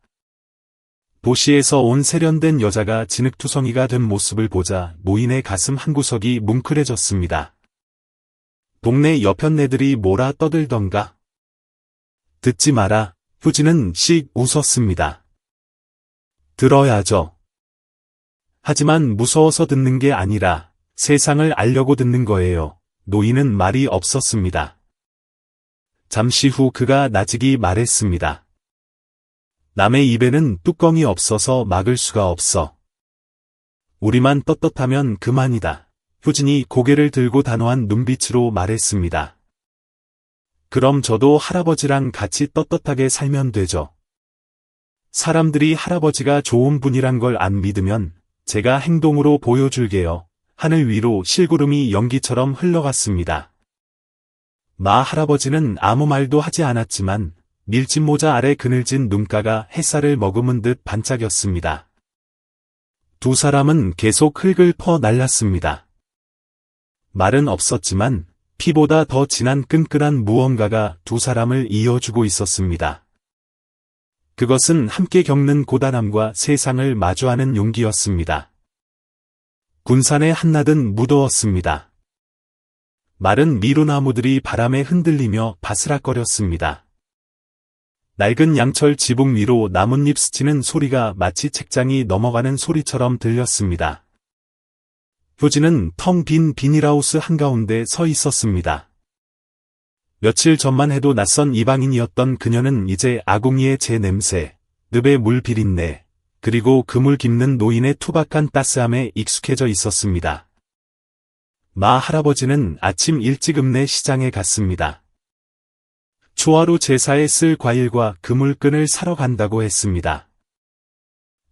도시에서 온 세련된 여자가 진흙투성이가 된 모습을 보자 노인의 가슴 한구석이 뭉클해졌습니다. 동네 여편네들이 뭐라 떠들던가. 듣지 마라. 효진은 씩 웃었습니다. 들어야죠. 하지만 무서워서 듣는 게 아니라 세상을 알려고 듣는 거예요. 노인은 말이 없었습니다. 잠시 후 그가 나직이 말했습니다. 남의 입에는 뚜껑이 없어서 막을 수가 없어. 우리만 떳떳하면 그만이다. 효진이 고개를 들고 단호한 눈빛으로 말했습니다. 그럼 저도 할아버지랑 같이 떳떳하게 살면 되죠. 사람들이 할아버지가 좋은 분이란 걸 안 믿으면 제가 행동으로 보여줄게요. 하늘 위로 실구름이 연기처럼 흘러갔습니다. 마 할아버지는 아무 말도 하지 않았지만 밀짚 모자 아래 그늘진 눈가가 햇살을 머금은 듯 반짝였습니다. 두 사람은 계속 흙을 퍼 날랐습니다. 말은 없었지만 피보다 더 진한 끈끈한 무언가가 두 사람을 이어주고 있었습니다. 그것은 함께 겪는 고단함과 세상을 마주하는 용기였습니다. 군산의 한낮은 무더웠습니다. 마른 미루나무들이 바람에 흔들리며 바스락거렸습니다. 낡은 양철 지붕 위로 나뭇잎 스치는 소리가 마치 책장이 넘어가는 소리처럼 들렸습니다. 효진은 텅 빈 비닐하우스 한가운데 서 있었습니다. 며칠 전만 해도 낯선 이방인이었던 그녀는 이제 아궁이의 재 냄새, 늪의 물 비린내, 그리고 그물 깁는 노인의 투박한 따스함에 익숙해져 있었습니다. 마 할아버지는 아침 일찍 읍내 시장에 갔습니다. 초하루 제사에 쓸 과일과 그물끈을 사러 간다고 했습니다.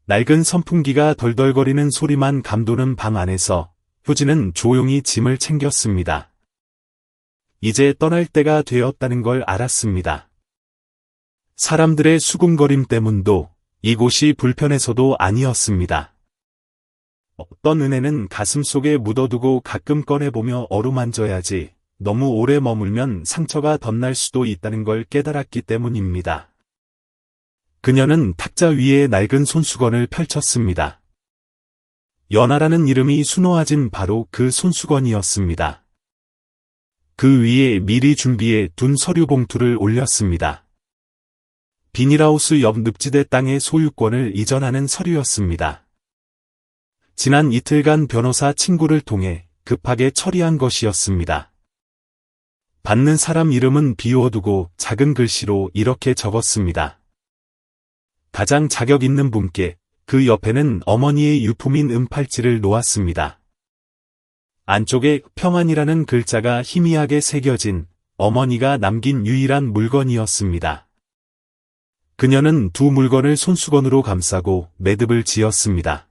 낡은 선풍기가 덜덜거리는 소리만 감도는 방 안에서 효진은 조용히 짐을 챙겼습니다. 이제 떠날 때가 되었다는 걸 알았습니다. 사람들의 수군거림 때문도 이곳이 불편해서도 아니었습니다. 어떤 은혜는 가슴속에 묻어두고 가끔 꺼내보며 어루만져야지 너무 오래 머물면 상처가 덧날 수도 있다는 걸 깨달았기 때문입니다. 그녀는 탁자 위에 낡은 손수건을 펼쳤습니다. 연하라는 이름이 수놓아진 바로 그 손수건이었습니다. 그 위에 미리 준비해 둔 서류 봉투를 올렸습니다. 비닐하우스 옆 늪지대 땅의 소유권을 이전하는 서류였습니다. 지난 이틀간 변호사 친구를 통해 급하게 처리한 것이었습니다. 받는 사람 이름은 비워두고 작은 글씨로 이렇게 적었습니다. 가장 자격 있는 분께. 그 옆에는 어머니의 유품인 은팔찌를 놓았습니다. 안쪽에 평안이라는 글자가 희미하게 새겨진 어머니가 남긴 유일한 물건이었습니다. 그녀는 두 물건을 손수건으로 감싸고 매듭을 지었습니다.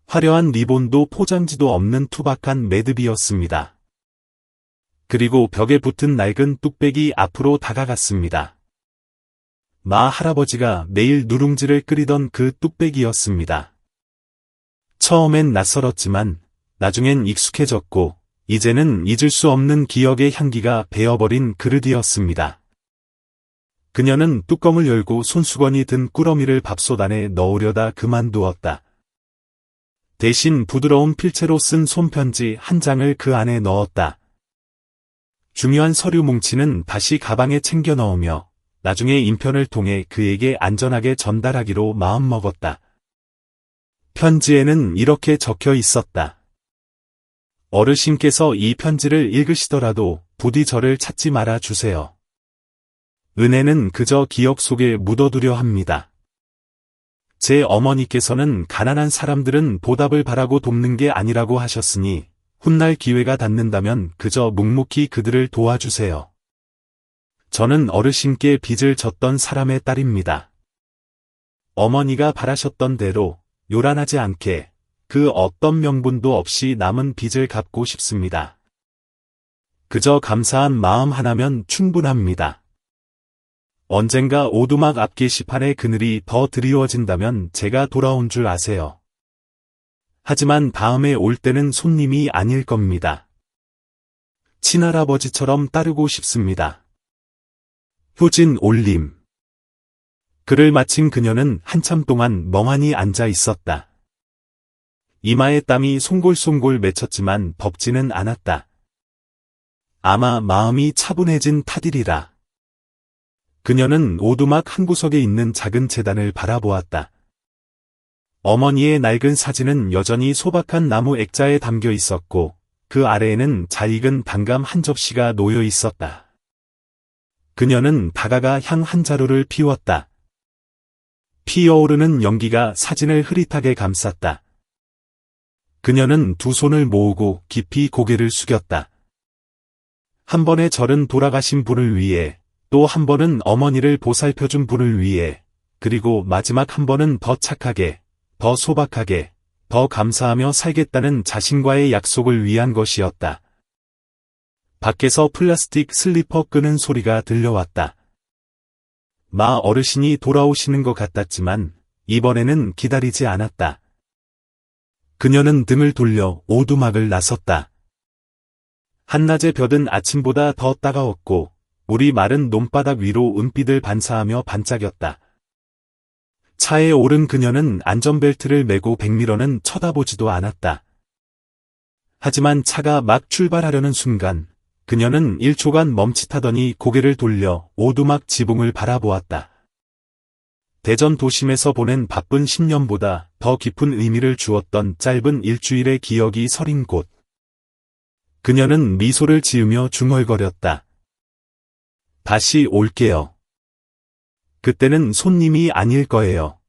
화려한 리본도 포장지도 없는 투박한 매듭이었습니다. 그리고 벽에 붙은 낡은 뚝배기 앞으로 다가갔습니다. 마 할아버지가 매일 누룽지를 끓이던 그 뚝배기였습니다. 처음엔 낯설었지만 나중엔 익숙해졌고 이제는 잊을 수 없는 기억의 향기가 배어버린 그릇이었습니다. 그녀는 뚜껑을 열고 손수건이 든 꾸러미를 밥솥 안에 넣으려다 그만두었다. 대신 부드러운 필체로 쓴 손편지 한 장을 그 안에 넣었다. 중요한 서류 뭉치는 다시 가방에 챙겨 넣으며 나중에 인편을 통해 그에게 안전하게 전달하기로 마음먹었다. 편지에는 이렇게 적혀 있었다. 어르신께서 이 편지를 읽으시더라도 부디 저를 찾지 말아 주세요. 은혜는 그저 기억 속에 묻어두려 합니다. 제 어머니께서는 가난한 사람들은 보답을 바라고 돕는 게 아니라고 하셨으니 훗날 기회가 닿는다면 그저 묵묵히 그들을 도와주세요. 저는 어르신께 빚을 졌던 사람의 딸입니다. 어머니가 바라셨던 대로 요란하지 않게 그 어떤 명분도 없이 남은 빚을 갚고 싶습니다. 그저 감사한 마음 하나면 충분합니다. 언젠가 오두막 앞 게시판의 그늘이 더 드리워진다면 제가 돌아온 줄 아세요. 하지만 다음에 올 때는 손님이 아닐 겁니다. 친할아버지처럼 따르고 싶습니다. 효진 올림. 글을 마친 그녀는 한참 동안 멍하니 앉아 있었다. 이마에 땀이 송골송골 맺혔지만 덥지는 않았다. 아마 마음이 차분해진 탓이리라. 그녀는 오두막 한 구석에 있는 작은 제단을 바라보았다. 어머니의 낡은 사진은 여전히 소박한 나무 액자에 담겨 있었고 그 아래에는 잘 익은 단감 한 접시가 놓여 있었다. 그녀는 다가가 향 한 자루를 피웠다. 피어오르는 연기가 사진을 흐릿하게 감쌌다. 그녀는 두 손을 모으고 깊이 고개를 숙였다. 한 번의 절은 돌아가신 분을 위해, 또 한 번은 어머니를 보살펴준 분을 위해, 그리고 마지막 한 번은 더 착하게, 더 소박하게, 더 감사하며 살겠다는 자신과의 약속을 위한 것이었다. 밖에서 플라스틱 슬리퍼 끄는 소리가 들려왔다. 마 어르신이 돌아오시는 것 같았지만 이번에는 기다리지 않았다. 그녀는 등을 돌려 오두막을 나섰다. 한낮의 볕은 아침보다 더 따가웠고 물이 마른 논바닥 위로 은빛을 반사하며 반짝였다. 차에 오른 그녀는 안전벨트를 매고 백미러는 쳐다보지도 않았다. 하지만 차가 막 출발하려는 순간 그녀는 1초간 멈칫하더니 고개를 돌려 오두막 지붕을 바라보았다. 대전 도심에서 보낸 바쁜 10년보다 더 깊은 의미를 주었던 짧은 일주일의 기억이 서린 곳. 그녀는 미소를 지으며 중얼거렸다. 다시 올게요. 그때는 손님이 아닐 거예요.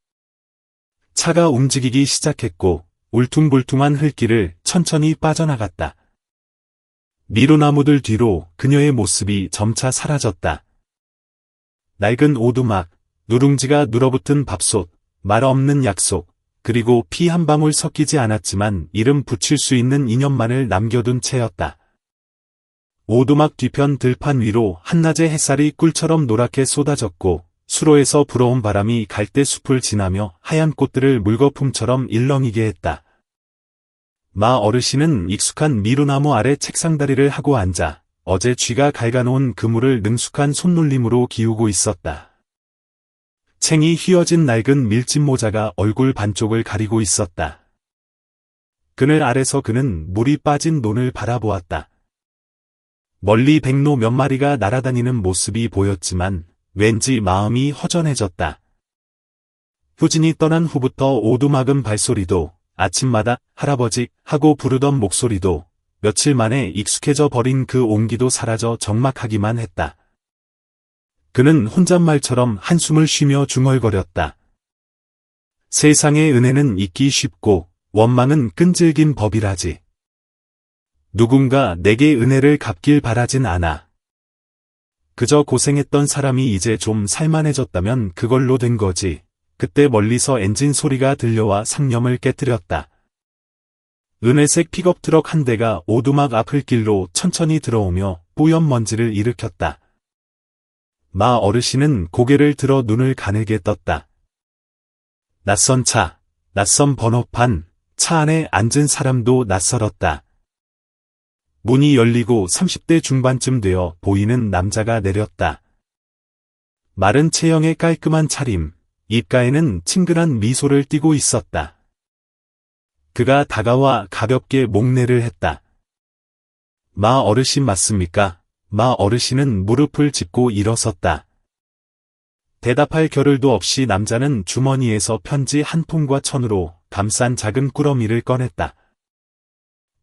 차가 움직이기 시작했고 울퉁불퉁한 흙길을 천천히 빠져나갔다. 미루나무들 뒤로 그녀의 모습이 점차 사라졌다. 낡은 오두막, 누룽지가 눌어붙은 밥솥, 말 없는 약속, 그리고 피 한 방울 섞이지 않았지만 이름 붙일 수 있는 인연만을 남겨둔 채였다. 오두막 뒤편 들판 위로 한낮의 햇살이 꿀처럼 노랗게 쏟아졌고 수로에서 불어온 바람이 갈대숲을 지나며 하얀 꽃들을 물거품처럼 일렁이게 했다. 마 어르신은 익숙한 미루나무 아래 책상다리를 하고 앉아 어제 쥐가 갉아놓은 그물을 능숙한 손놀림으로 기우고 있었다. 챙이 휘어진 낡은 밀짚 모자가 얼굴 반쪽을 가리고 있었다. 그늘 아래서 그는 물이 빠진 논을 바라보았다. 멀리 백로 몇 마리가 날아다니는 모습이 보였지만 왠지 마음이 허전해졌다. 후진이 떠난 후부터 오두막은 발소리도 아침마다 할아버지 하고 부르던 목소리도 며칠 만에 익숙해져 버린 그 온기도 사라져 적막하기만 했다. 그는 혼잣말처럼 한숨을 쉬며 중얼거렸다. 세상의 은혜는 잊기 쉽고 원망은 끈질긴 법이라지. 누군가 내게 은혜를 갚길 바라진 않아. 그저 고생했던 사람이 이제 좀 살만해졌다면 그걸로 된 거지. 그때 멀리서 엔진 소리가 들려와 상념을 깨뜨렸다. 은회색 픽업트럭 한 대가 오두막 앞을 길로 천천히 들어오며 뿌연 먼지를 일으켰다. 마 어르신은 고개를 들어 눈을 가늘게 떴다. 낯선 차, 낯선 번호판, 차 안에 앉은 사람도 낯설었다. 문이 열리고 30대 중반쯤 되어 보이는 남자가 내렸다. 마른 체형의 깔끔한 차림, 입가에는 친근한 미소를 띠고 있었다. 그가 다가와 가볍게 목례를 했다. 마 어르신 맞습니까? 마 어르신은 무릎을 짚고 일어섰다. 대답할 겨를도 없이 남자는 주머니에서 편지 한 통과 천으로 감싼 작은 꾸러미를 꺼냈다.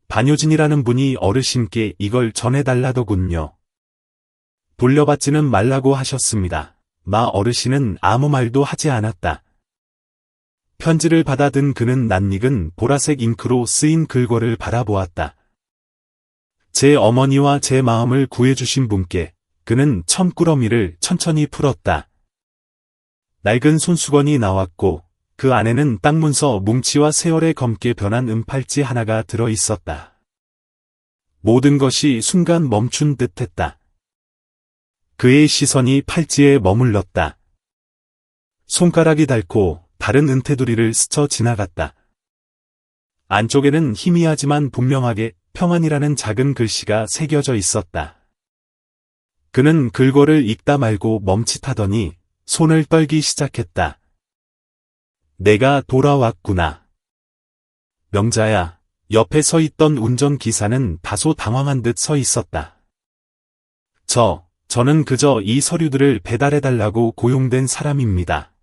반효진이라는 분이 어르신께 이걸 전해달라더군요. 돌려받지는 말라고 하셨습니다. 마 어르신은 아무 말도 하지 않았다. 편지를 받아든 그는 낯익은 보라색 잉크로 쓰인 글거를 바라보았다. 제 어머니와 제 마음을 구해주신 분께 그는 천꾸러미를 천천히 풀었다. 낡은 손수건이 나왔고 그 안에는 땅 문서 뭉치와 세월에 검게 변한 은팔찌 하나가 들어 있었다. 모든 것이 순간 멈춘 듯했다. 그의 시선이 팔찌에 머물렀다. 손가락이 닳고 다른 은테두리를 스쳐 지나갔다. 안쪽에는 희미하지만 분명하게 평안이라는 작은 글씨가 새겨져 있었다. 그는 글거를 읽다 말고 멈칫하더니 손을 떨기 시작했다. 내가 돌아왔구나. 명자야. 옆에 서 있던 운전기사는 다소 당황한 듯 서 있었다. 저는 그저 이 서류들을 배달해달라고 고용된 사람입니다.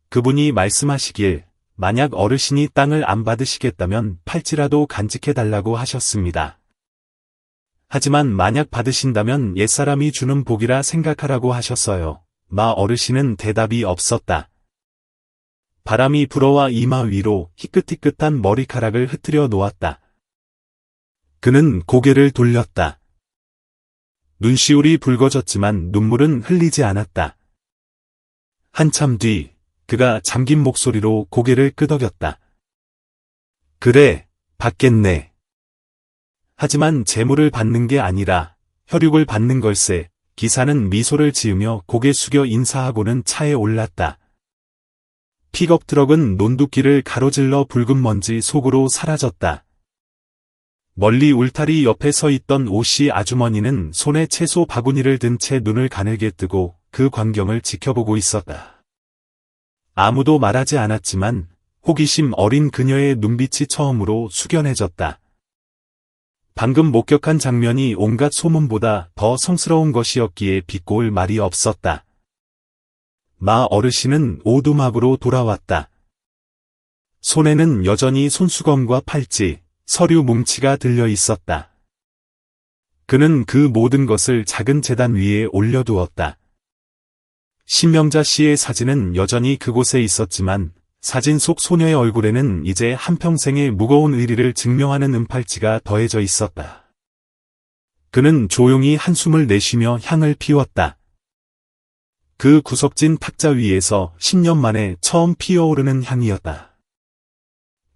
그분이 말씀하시길 만약 어르신이 땅을 안 받으시겠다면 팔찌라도 간직해달라고 하셨습니다. 하지만 만약 받으신다면 옛사람이 주는 복이라 생각하라고 하셨어요. 마 어르신은 대답이 없었다. 바람이 불어와 이마 위로 희끗희끗한 머리카락을 흩트려 놓았다. 그는 고개를 돌렸다. 눈시울이 붉어졌지만 눈물은 흘리지 않았다. 한참 뒤 그가 잠긴 목소리로 고개를 끄덕였다. 그래, 받겠네. 하지만 재물을 받는 게 아니라 혈육을 받는 걸세. 기사는 미소를 지으며 고개 숙여 인사하고는 차에 올랐다. 픽업 트럭은 논두길을 가로질러 붉은 먼지 속으로 사라졌다. 멀리 울타리 옆에 서 있던 오씨 아주머니는 손에 채소 바구니를 든 채 눈을 가늘게 뜨고 그 광경을 지켜보고 있었다. 아무도 말하지 않았지만 호기심 어린 그녀의 눈빛이 처음으로 숙연해졌다. 방금 목격한 장면이 온갖 소문보다 더 성스러운 것이었기에 비꼬을 말이 없었다. 마 어르신은 오두막으로 돌아왔다. 손에는 여전히 손수건과 팔찌, 서류 뭉치가 들려 있었다. 그는 그 모든 것을 작은 제단 위에 올려두었다. 신명자 씨의 사진은 여전히 그곳에 있었지만 사진 속 소녀의 얼굴에는 이제 한평생의 무거운 의리를 증명하는 은팔찌가 더해져 있었다. 그는 조용히 한숨을 내쉬며 향을 피웠다. 그 구석진 탁자 위에서 10년 만에 처음 피어오르는 향이었다.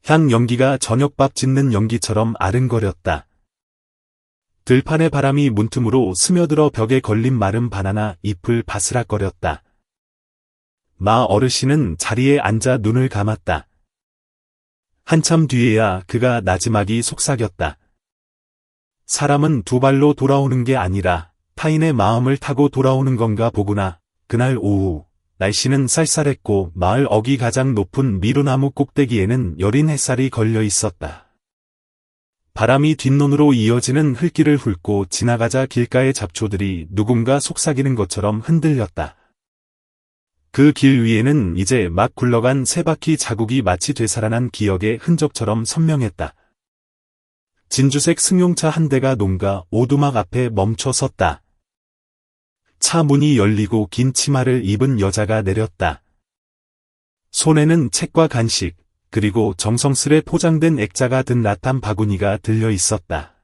향 연기가 저녁밥 짓는 연기처럼 아른거렸다. 들판의 바람이 문틈으로 스며들어 벽에 걸린 마른 바나나 잎을 바스락거렸다. 마 어르신은 자리에 앉아 눈을 감았다. 한참 뒤에야 그가 나지막이 속삭였다. 사람은 두 발로 돌아오는 게 아니라 타인의 마음을 타고 돌아오는 건가 보구나. 그날 오후 날씨는 쌀쌀했고 마을 어귀 가장 높은 미루나무 꼭대기에는 여린 햇살이 걸려 있었다. 바람이 뒷논으로 이어지는 흙길을 훑고 지나가자 길가의 잡초들이 누군가 속삭이는 것처럼 흔들렸다. 그 길 위에는 이제 막 굴러간 세 바퀴 자국이 마치 되살아난 기억의 흔적처럼 선명했다. 진주색 승용차 한 대가 농가 오두막 앞에 멈춰 섰다. 차 문이 열리고 긴 치마를 입은 여자가 내렸다. 손에는 책과 간식, 그리고 정성스레 포장된 액자가 든 라탄 바구니가 들려 있었다.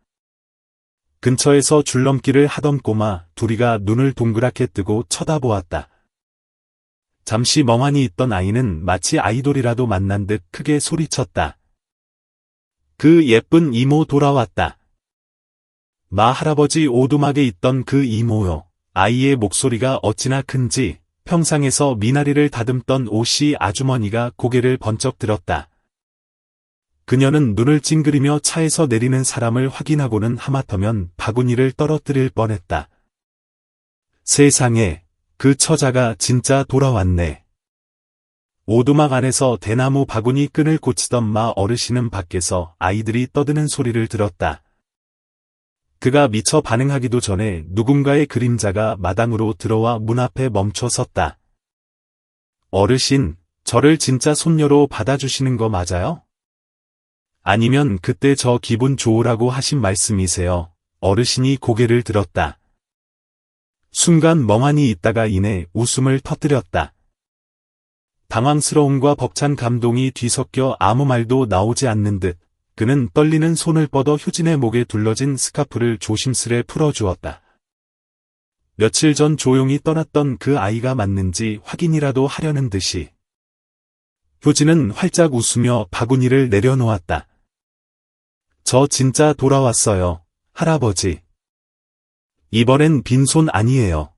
근처에서 줄넘기를 하던 꼬마 둘이가 눈을 동그랗게 뜨고 쳐다보았다. 잠시 멍하니 있던 아이는 마치 아이돌이라도 만난 듯 크게 소리쳤다. 그 예쁜 이모 돌아왔다. 마 할아버지 오두막에 있던 그 이모요. 아이의 목소리가 어찌나 큰지 평상에서 미나리를 다듬던 오씨 아주머니가 고개를 번쩍 들었다. 그녀는 눈을 찡그리며 차에서 내리는 사람을 확인하고는 하마터면 바구니를 떨어뜨릴 뻔했다. 세상에, 그 처자가 진짜 돌아왔네. 오두막 안에서 대나무 바구니 끈을 고치던 마 어르신은 밖에서 아이들이 떠드는 소리를 들었다. 그가 미처 반응하기도 전에 누군가의 그림자가 마당으로 들어와 문 앞에 멈춰 섰다. 어르신, 저를 진짜 손녀로 받아주시는 거 맞아요? 아니면 그때 저 기분 좋으라고 하신 말씀이세요? 어르신이 고개를 들었다. 순간 멍하니 있다가 이내 웃음을 터뜨렸다. 당황스러움과 벅찬 감동이 뒤섞여 아무 말도 나오지 않는 듯 그는 떨리는 손을 뻗어 효진의 목에 둘러진 스카프를 조심스레 풀어주었다. 며칠 전 조용히 떠났던 그 아이가 맞는지 확인이라도 하려는 듯이. 효진은 활짝 웃으며 바구니를 내려놓았다. 저 진짜 돌아왔어요, 할아버지. 이번엔 빈손 아니에요.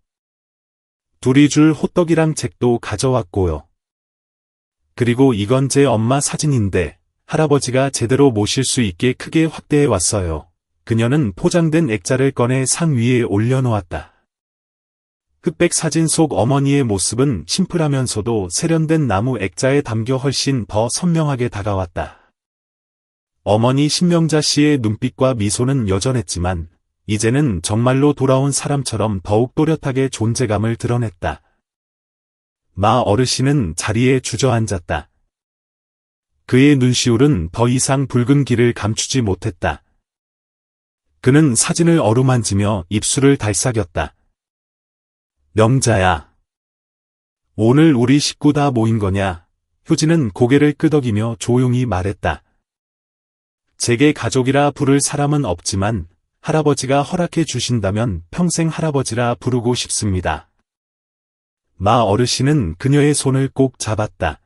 둘이 줄 호떡이랑 책도 가져왔고요. 그리고 이건 제 엄마 사진인데 할아버지가 제대로 모실 수 있게 크게 확대해 왔어요. 그녀는 포장된 액자를 꺼내 상 위에 올려놓았다. 흑백 사진 속 어머니의 모습은 심플하면서도 세련된 나무 액자에 담겨 훨씬 더 선명하게 다가왔다. 어머니 신명자 씨의 눈빛과 미소는 여전했지만 이제는 정말로 돌아온 사람처럼 더욱 또렷하게 존재감을 드러냈다. 마 어르신은 자리에 주저앉았다. 그의 눈시울은 더 이상 붉은 기를 감추지 못했다. 그는 사진을 어루만지며 입술을 달싹였다. 명자야. 오늘 우리 식구 다 모인 거냐? 효진은 고개를 끄덕이며 조용히 말했다. 제게 가족이라 부를 사람은 없지만 할아버지가 허락해 주신다면 평생 할아버지라 부르고 싶습니다. 마 어르신은 그녀의 손을 꼭 잡았다.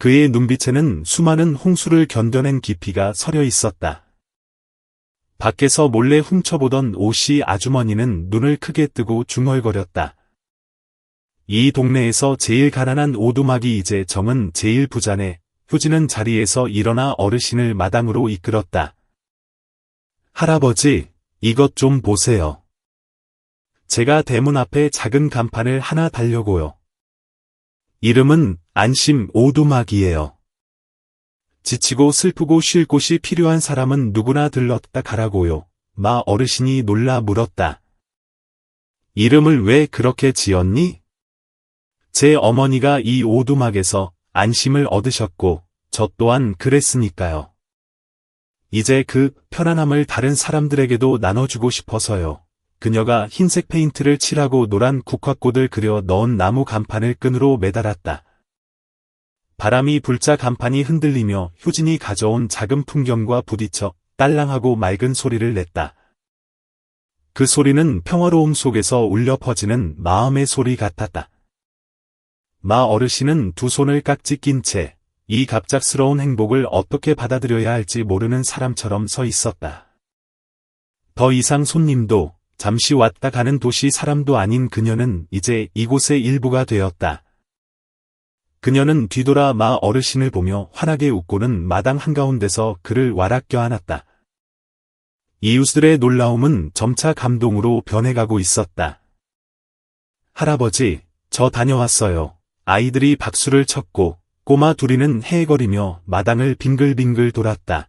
그의 눈빛에는 수많은 홍수를 견뎌낸 깊이가 서려 있었다. 밖에서 몰래 훔쳐보던 오씨 아주머니는 눈을 크게 뜨고 중얼거렸다. 이 동네에서 제일 가난한 오두막이 이제 정은 제일 부자네. 효진은 자리에서 일어나 어르신을 마당으로 이끌었다. 할아버지, 이것 좀 보세요. 제가 대문 앞에 작은 간판을 하나 달려고요. 이름은 안심 오두막이에요. 지치고 슬프고 쉴 곳이 필요한 사람은 누구나 들렀다 가라고요. 마 어르신이 놀라 물었다. 이름을 왜 그렇게 지었니? 제 어머니가 이 오두막에서 안심을 얻으셨고 저 또한 그랬으니까요. 이제 그 편안함을 다른 사람들에게도 나눠주고 싶어서요. 그녀가 흰색 페인트를 칠하고 노란 국화꽃을 그려 넣은 나무 간판을 끈으로 매달았다. 바람이 불자 간판이 흔들리며 효진이 가져온 작은 풍경과 부딪혀 딸랑하고 맑은 소리를 냈다. 그 소리는 평화로움 속에서 울려 퍼지는 마음의 소리 같았다. 마 어르신은 두 손을 깍지 낀 채 이 갑작스러운 행복을 어떻게 받아들여야 할지 모르는 사람처럼 서 있었다. 더 이상 손님도 잠시 왔다 가는 도시 사람도 아닌 그녀는 이제 이곳의 일부가 되었다. 그녀는 뒤돌아 마 어르신을 보며 환하게 웃고는 마당 한가운데서 그를 와락 껴안았다. 이웃들의 놀라움은 점차 감동으로 변해가고 있었다. 할아버지, 저 다녀왔어요. 아이들이 박수를 쳤고 꼬마 둘이는 헤헤거리며 마당을 빙글빙글 돌았다.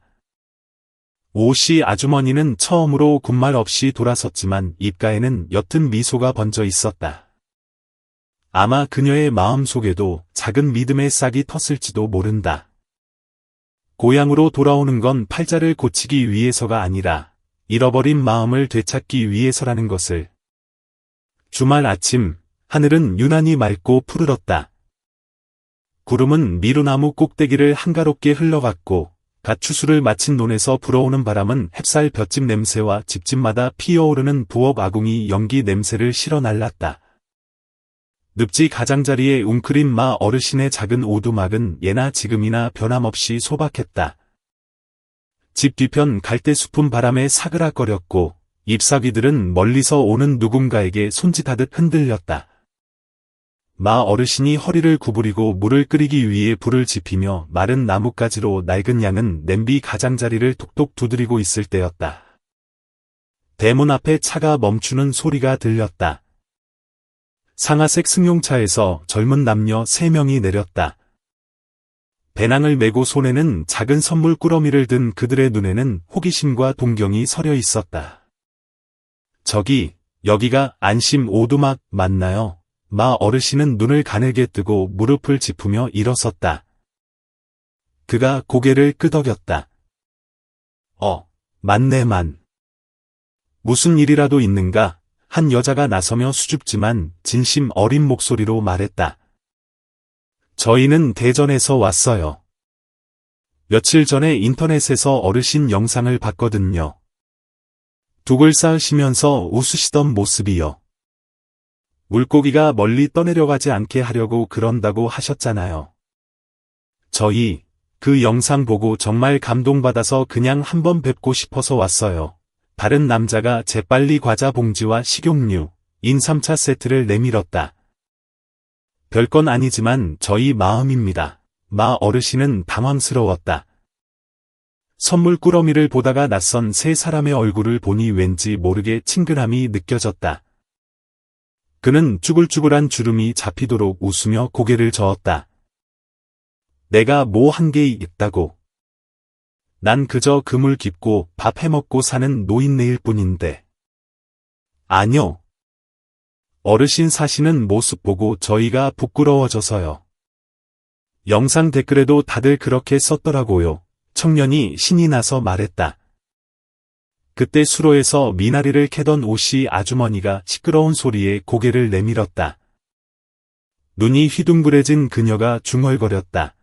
오씨 아주머니는 처음으로 군말 없이 돌아섰지만 입가에는 옅은 미소가 번져 있었다. 아마 그녀의 마음 속에도 작은 믿음의 싹이 텄을지도 모른다. 고향으로 돌아오는 건 팔자를 고치기 위해서가 아니라 잃어버린 마음을 되찾기 위해서라는 것을. 주말 아침, 하늘은 유난히 맑고 푸르렀다. 구름은 미루나무 꼭대기를 한가롭게 흘러갔고 갓 추수를 마친 논에서 불어오는 바람은 햅쌀 볏짚 냄새와 집집마다 피어오르는 부엌 아궁이 연기 냄새를 실어 날랐다. 늪지 가장자리에 웅크린 마 어르신의 작은 오두막은 예나 지금이나 변함없이 소박했다. 집 뒤편 갈대숲은 바람에 사그락거렸고 잎사귀들은 멀리서 오는 누군가에게 손짓하듯 흔들렸다. 마 어르신이 허리를 구부리고 물을 끓이기 위해 불을 지피며 마른 나뭇가지로 낡은 양은 냄비 가장자리를 톡톡 두드리고 있을 때였다. 대문 앞에 차가 멈추는 소리가 들렸다. 상아색 승용차에서 젊은 남녀 3명이 내렸다. 배낭을 메고 손에는 작은 선물 꾸러미를 든 그들의 눈에는 호기심과 동경이 서려 있었다. 저기, 여기가 안심 오두막 맞나요? 마 어르신은 눈을 가늘게 뜨고 무릎을 짚으며 일어섰다. 그가 고개를 끄덕였다. 맞네만. 무슨 일이라도 있는가? 한 여자가 나서며 수줍지만 진심 어린 목소리로 말했다. 저희는 대전에서 왔어요. 며칠 전에 인터넷에서 어르신 영상을 봤거든요. 둑을 쌓으시면서 웃으시던 모습이요. 물고기가 멀리 떠내려가지 않게 하려고 그런다고 하셨잖아요. 저희 그 영상 보고 정말 감동받아서 그냥 한번 뵙고 싶어서 왔어요. 다른 남자가 재빨리 과자 봉지와 식용유, 인삼차 세트를 내밀었다. 별건 아니지만 저희 마음입니다. 마 어르신은 당황스러웠다. 선물 꾸러미를 보다가 낯선 세 사람의 얼굴을 보니 왠지 모르게 친근함이 느껴졌다. 그는 쭈글쭈글한 주름이 잡히도록 웃으며 고개를 저었다. 내가 뭐 한 게 있다고. 난 그저 그물 깊고 밥 해먹고 사는 노인네일 뿐인데. 아뇨. 어르신 사시는 모습 보고 저희가 부끄러워져서요. 영상 댓글에도 다들 그렇게 썼더라고요. 청년이 신이 나서 말했다. 그때 수로에서 미나리를 캐던 오씨 아주머니가 시끄러운 소리에 고개를 내밀었다. 눈이 휘둥그레진 그녀가 중얼거렸다.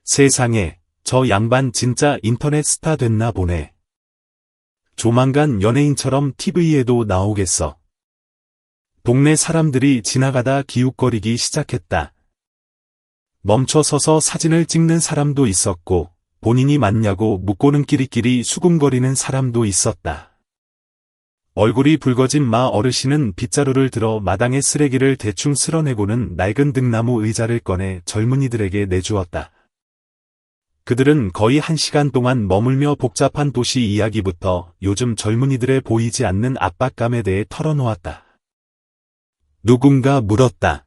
세상에, 저 양반 진짜 인터넷 스타 됐나 보네. 조만간 연예인처럼 TV에도 나오겠어. 동네 사람들이 지나가다 기웃거리기 시작했다. 멈춰 서서 사진을 찍는 사람도 있었고, 본인이 맞냐고 묻고는 끼리끼리 수군거리는 사람도 있었다. 얼굴이 붉어진 마 어르신은 빗자루를 들어 마당의 쓰레기를 대충 쓸어내고는 낡은 등나무 의자를 꺼내 젊은이들에게 내주었다. 그들은 거의 1시간 동안 머물며 복잡한 도시 이야기부터 요즘 젊은이들의 보이지 않는 압박감에 대해 털어놓았다. 누군가 물었다.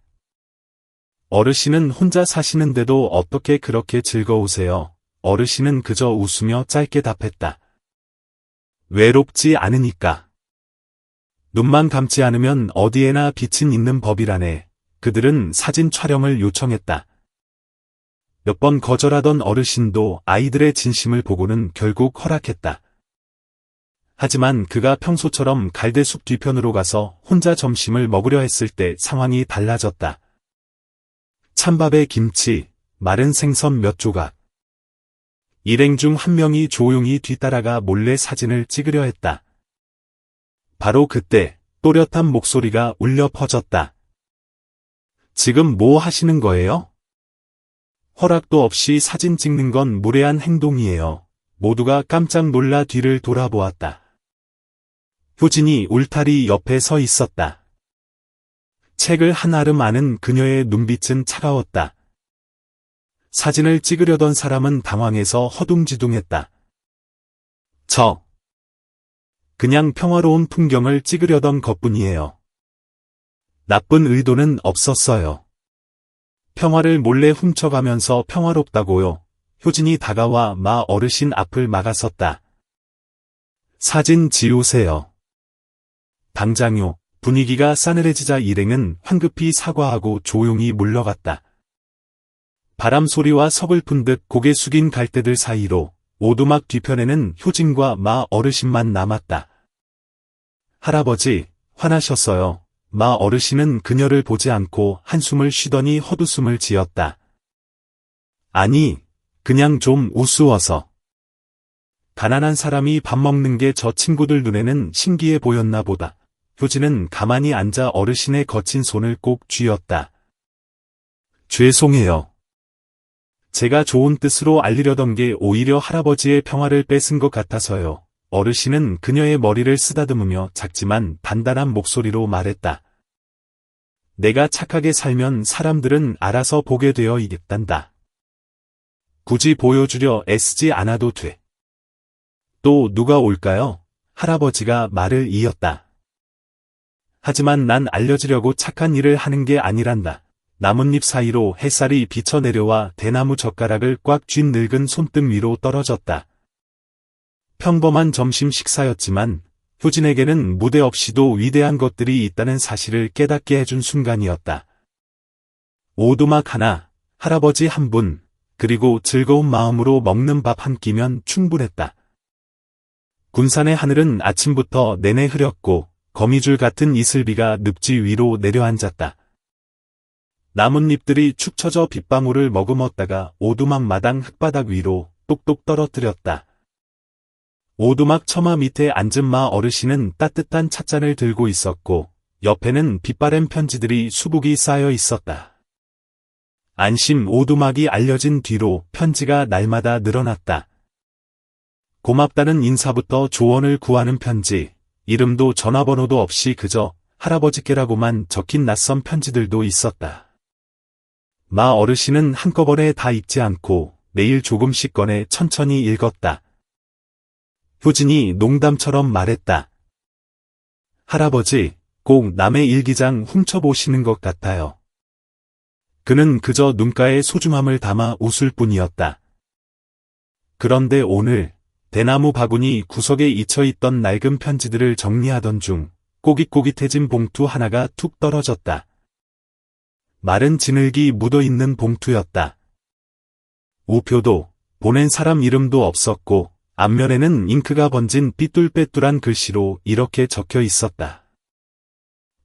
어르신은 혼자 사시는데도 어떻게 그렇게 즐거우세요? 어르신은 그저 웃으며 짧게 답했다. 외롭지 않으니까. 눈만 감지 않으면 어디에나 빛은 있는 법이라네. 그들은 사진 촬영을 요청했다. 몇 번 거절하던 어르신도 아이들의 진심을 보고는 결국 허락했다. 하지만 그가 평소처럼 갈대숲 뒤편으로 가서 혼자 점심을 먹으려 했을 때 상황이 달라졌다. 찬밥에 김치, 마른 생선 몇 조각. 일행 중 한 명이 조용히 뒤따라가 몰래 사진을 찍으려 했다. 바로 그때 또렷한 목소리가 울려 퍼졌다. 지금 뭐 하시는 거예요? 허락도 없이 사진 찍는 건 무례한 행동이에요. 모두가 깜짝 놀라 뒤를 돌아보았다. 효진이 울타리 옆에 서 있었다. 책을 한아름 아는 그녀의 눈빛은 차가웠다. 사진을 찍으려던 사람은 당황해서 허둥지둥했다. 그냥 평화로운 풍경을 찍으려던 것뿐이에요. 나쁜 의도는 없었어요. 평화를 몰래 훔쳐가면서 평화롭다고요. 효진이 다가와 마 어르신 앞을 막아섰다. 사진 지우세요. 당장요. 분위기가 싸늘해지자 일행은 황급히 사과하고 조용히 물러갔다. 바람 소리와 서글픈 듯 고개 숙인 갈대들 사이로 오두막 뒤편에는 효진과 마 어르신만 남았다. 할아버지, 화나셨어요. 마 어르신은 그녀를 보지 않고 한숨을 쉬더니 헛웃음을 지었다. 아니, 그냥 좀 우스워서. 가난한 사람이 밥 먹는 게 저 친구들 눈에는 신기해 보였나 보다. 효진은 가만히 앉아 어르신의 거친 손을 꼭 쥐었다. 죄송해요. 제가 좋은 뜻으로 알리려던 게 오히려 할아버지의 평화를 뺏은 것 같아서요. 어르신은 그녀의 머리를 쓰다듬으며 작지만 단단한 목소리로 말했다. 내가 착하게 살면 사람들은 알아서 보게 되어 있단다. 굳이 보여주려 애쓰지 않아도 돼. 또 누가 올까요? 할아버지가 말을 이었다. 하지만 난 알려주려고 착한 일을 하는 게 아니란다. 나뭇잎 사이로 햇살이 비쳐 내려와 대나무 젓가락을 꽉 쥔 늙은 손등 위로 떨어졌다. 평범한 점심 식사였지만 효진에게는 무대 없이도 위대한 것들이 있다는 사실을 깨닫게 해준 순간이었다. 오두막 하나, 할아버지 한 분, 그리고 즐거운 마음으로 먹는 밥 한 끼면 충분했다. 군산의 하늘은 아침부터 내내 흐렸고 거미줄 같은 이슬비가 늪지 위로 내려앉았다. 나뭇잎들이 축 처져 빗방울을 머금었다가 오두막 마당 흙바닥 위로 똑똑 떨어뜨렸다. 오두막 처마 밑에 앉은 마 어르신은 따뜻한 찻잔을 들고 있었고 옆에는 빛바랜 편지들이 수북이 쌓여 있었다. 안심 오두막이 알려진 뒤로 편지가 날마다 늘어났다. 고맙다는 인사부터 조언을 구하는 편지, 이름도 전화번호도 없이 그저 할아버지께라고만 적힌 낯선 편지들도 있었다. 마 어르신은 한꺼번에 다 읽지 않고 매일 조금씩 꺼내 천천히 읽었다. 효진이 농담처럼 말했다. 할아버지, 꼭 남의 일기장 훔쳐보시는 것 같아요. 그는 그저 눈가에 소중함을 담아 웃을 뿐이었다. 그런데 오늘 대나무 바구니 구석에 잊혀있던 낡은 편지들을 정리하던 중 꼬깃꼬깃해진 봉투 하나가 툭 떨어졌다. 마른 진흙이 묻어있는 봉투였다. 우표도 보낸 사람 이름도 없었고 앞면에는 잉크가 번진 삐뚤빼뚤한 글씨로 이렇게 적혀 있었다.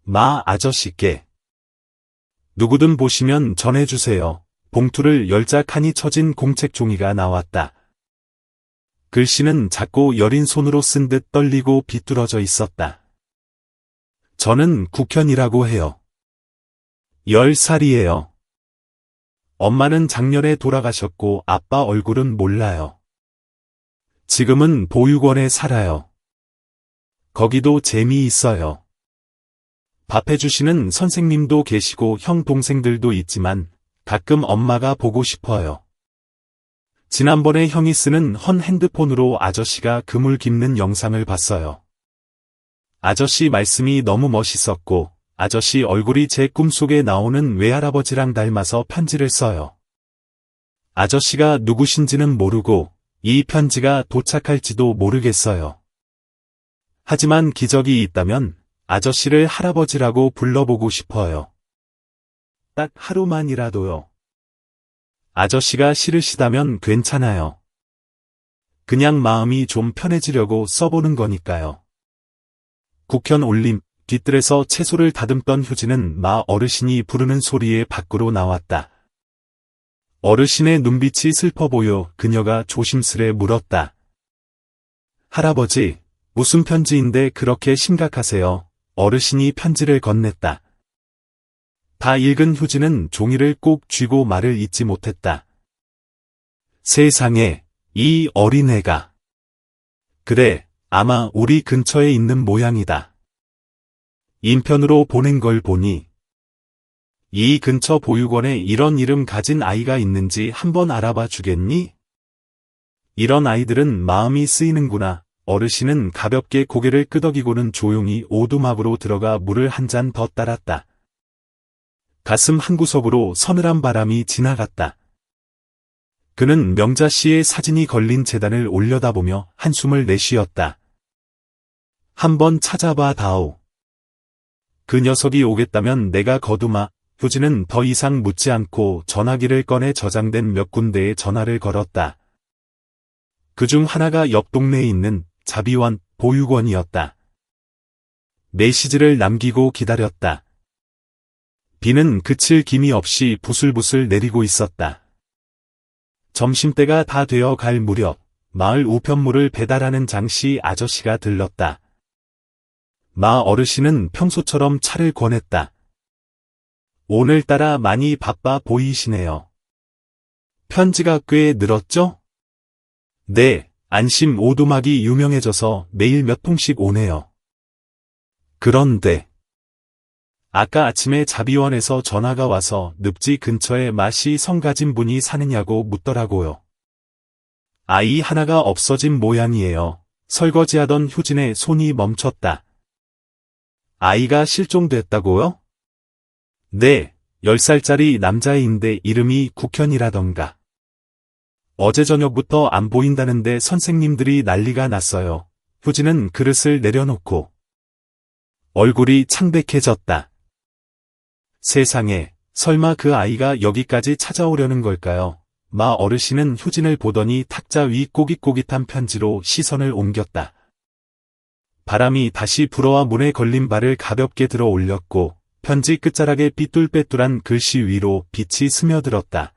마 아저씨께. 누구든 보시면 전해주세요. 봉투를 10자 칸이 쳐진 공책 종이가 나왔다. 글씨는 작고 여린 손으로 쓴 듯 떨리고 비뚤어져 있었다. 저는 국현이라고 해요. 10살이에요. 엄마는 작년에 돌아가셨고 아빠 얼굴은 몰라요. 지금은 보육원에 살아요. 거기도 재미있어요. 밥 해주시는 선생님도 계시고 형 동생들도 있지만 가끔 엄마가 보고 싶어요. 지난번에 형이 쓰는 헌 핸드폰으로 아저씨가 그물 깁는 영상을 봤어요. 아저씨 말씀이 너무 멋있었고 아저씨 얼굴이 제 꿈속에 나오는 외할아버지랑 닮아서 편지를 써요. 아저씨가 누구신지는 모르고 이 편지가 도착할지도 모르겠어요. 하지만 기적이 있다면 아저씨를 할아버지라고 불러보고 싶어요. 딱 하루만이라도요. 아저씨가 싫으시다면 괜찮아요. 그냥 마음이 좀 편해지려고 써보는 거니까요. 국현 올림, 뒤뜰에서 채소를 다듬던 효진은 마 어르신이 부르는 소리에 밖으로 나왔다. 어르신의 눈빛이 슬퍼 보여 그녀가 조심스레 물었다. 할아버지, 무슨 편지인데 그렇게 심각하세요? 어르신이 편지를 건넸다. 다 읽은 효진은 종이를 꼭 쥐고 말을 잇지 못했다. 세상에, 이 어린애가. 그래, 아마 우리 근처에 있는 모양이다. 인편으로 보낸 걸 보니 이 근처 보육원에 이런 이름 가진 아이가 있는지 한번 알아봐 주겠니? 이런 아이들은 마음이 쓰이는구나. 어르신은 가볍게 고개를 끄덕이고는 조용히 오두막으로 들어가 물을 한 잔 더 따랐다. 가슴 한구석으로 서늘한 바람이 지나갔다. 그는 명자 씨의 사진이 걸린 재단을 올려다보며 한숨을 내쉬었다. 한번 찾아봐 다오. 그 녀석이 오겠다면 내가 거두마. 효진은 더 이상 묻지 않고 전화기를 꺼내 저장된 몇 군데에 전화를 걸었다. 그중 하나가 옆 동네에 있는 자비원 보육원이었다. 메시지를 남기고 기다렸다. 비는 그칠 기미 없이 부슬부슬 내리고 있었다. 점심때가 다 되어 갈 무렵 마을 우편물을 배달하는 장씨 아저씨가 들렀다. 마 어르신은 평소처럼 차를 권했다. 오늘따라 많이 바빠 보이시네요. 편지가 꽤 늘었죠? 네, 안심 오두막이 유명해져서 매일 몇 통씩 오네요. 그런데 아까 아침에 자비원에서 전화가 와서 늪지 근처에 마씨 성 가진 분이 사느냐고 묻더라고요. 아이 하나가 없어진 모양이에요. 설거지하던 효진의 손이 멈췄다. 아이가 실종됐다고요? 네, 10살짜리 남자애인데 이름이 국현이라던가. 어제 저녁부터 안 보인다는데 선생님들이 난리가 났어요. 효진은 그릇을 내려놓고 얼굴이 창백해졌다. 세상에, 설마 그 아이가 여기까지 찾아오려는 걸까요? 마 어르신은 효진을 보더니 탁자 위 꼬깃꼬깃한 편지로 시선을 옮겼다. 바람이 다시 불어와 문에 걸린 발을 가볍게 들어 올렸고 편지 끝자락에 삐뚤빼뚤한 글씨 위로 빛이 스며들었다.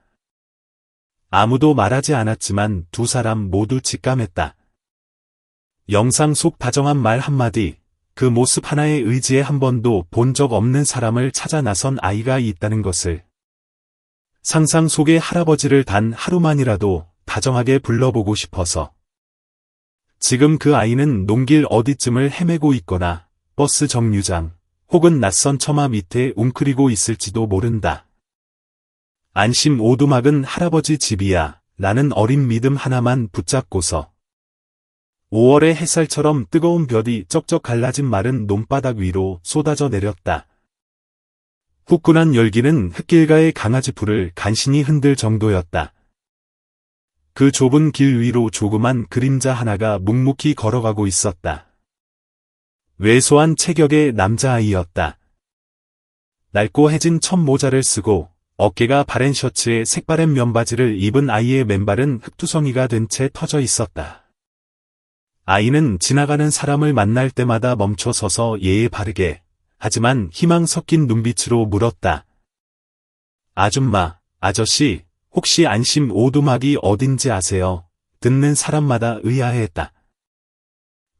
아무도 말하지 않았지만 두 사람 모두 직감했다. 영상 속 다정한 말 한마디, 그 모습 하나에 의지에 한 번도 본 적 없는 사람을 찾아 나선 아이가 있다는 것을. 상상 속의 할아버지를 단 하루만이라도 다정하게 불러보고 싶어서. 지금 그 아이는 농길 어디쯤을 헤매고 있거나 버스 정류장 혹은 낯선 처마 밑에 웅크리고 있을지도 모른다. 안심 오두막은 할아버지 집이야 라는 어린 믿음 하나만 붙잡고서 5월의 햇살처럼 뜨거운 볕이 쩍쩍 갈라진 마른 논바닥 위로 쏟아져 내렸다. 후끈한 열기는 흙길가의 강아지 풀을 간신히 흔들 정도였다. 그 좁은 길 위로 조그만 그림자 하나가 묵묵히 걸어가고 있었다. 왜소한 체격의 남자아이였다. 낡고해진 첩모자를 쓰고 어깨가 바랜 셔츠에 색바랜 면바지를 입은 아이의 맨발은 흙투성이가 된 채 터져 있었다. 아이는 지나가는 사람을 만날 때마다 멈춰 서서 예의 바르게, 하지만 희망 섞인 눈빛으로 물었다. 아줌마, 아저씨, 혹시 안심 오두막이 어딘지 아세요? 듣는 사람마다 의아해했다.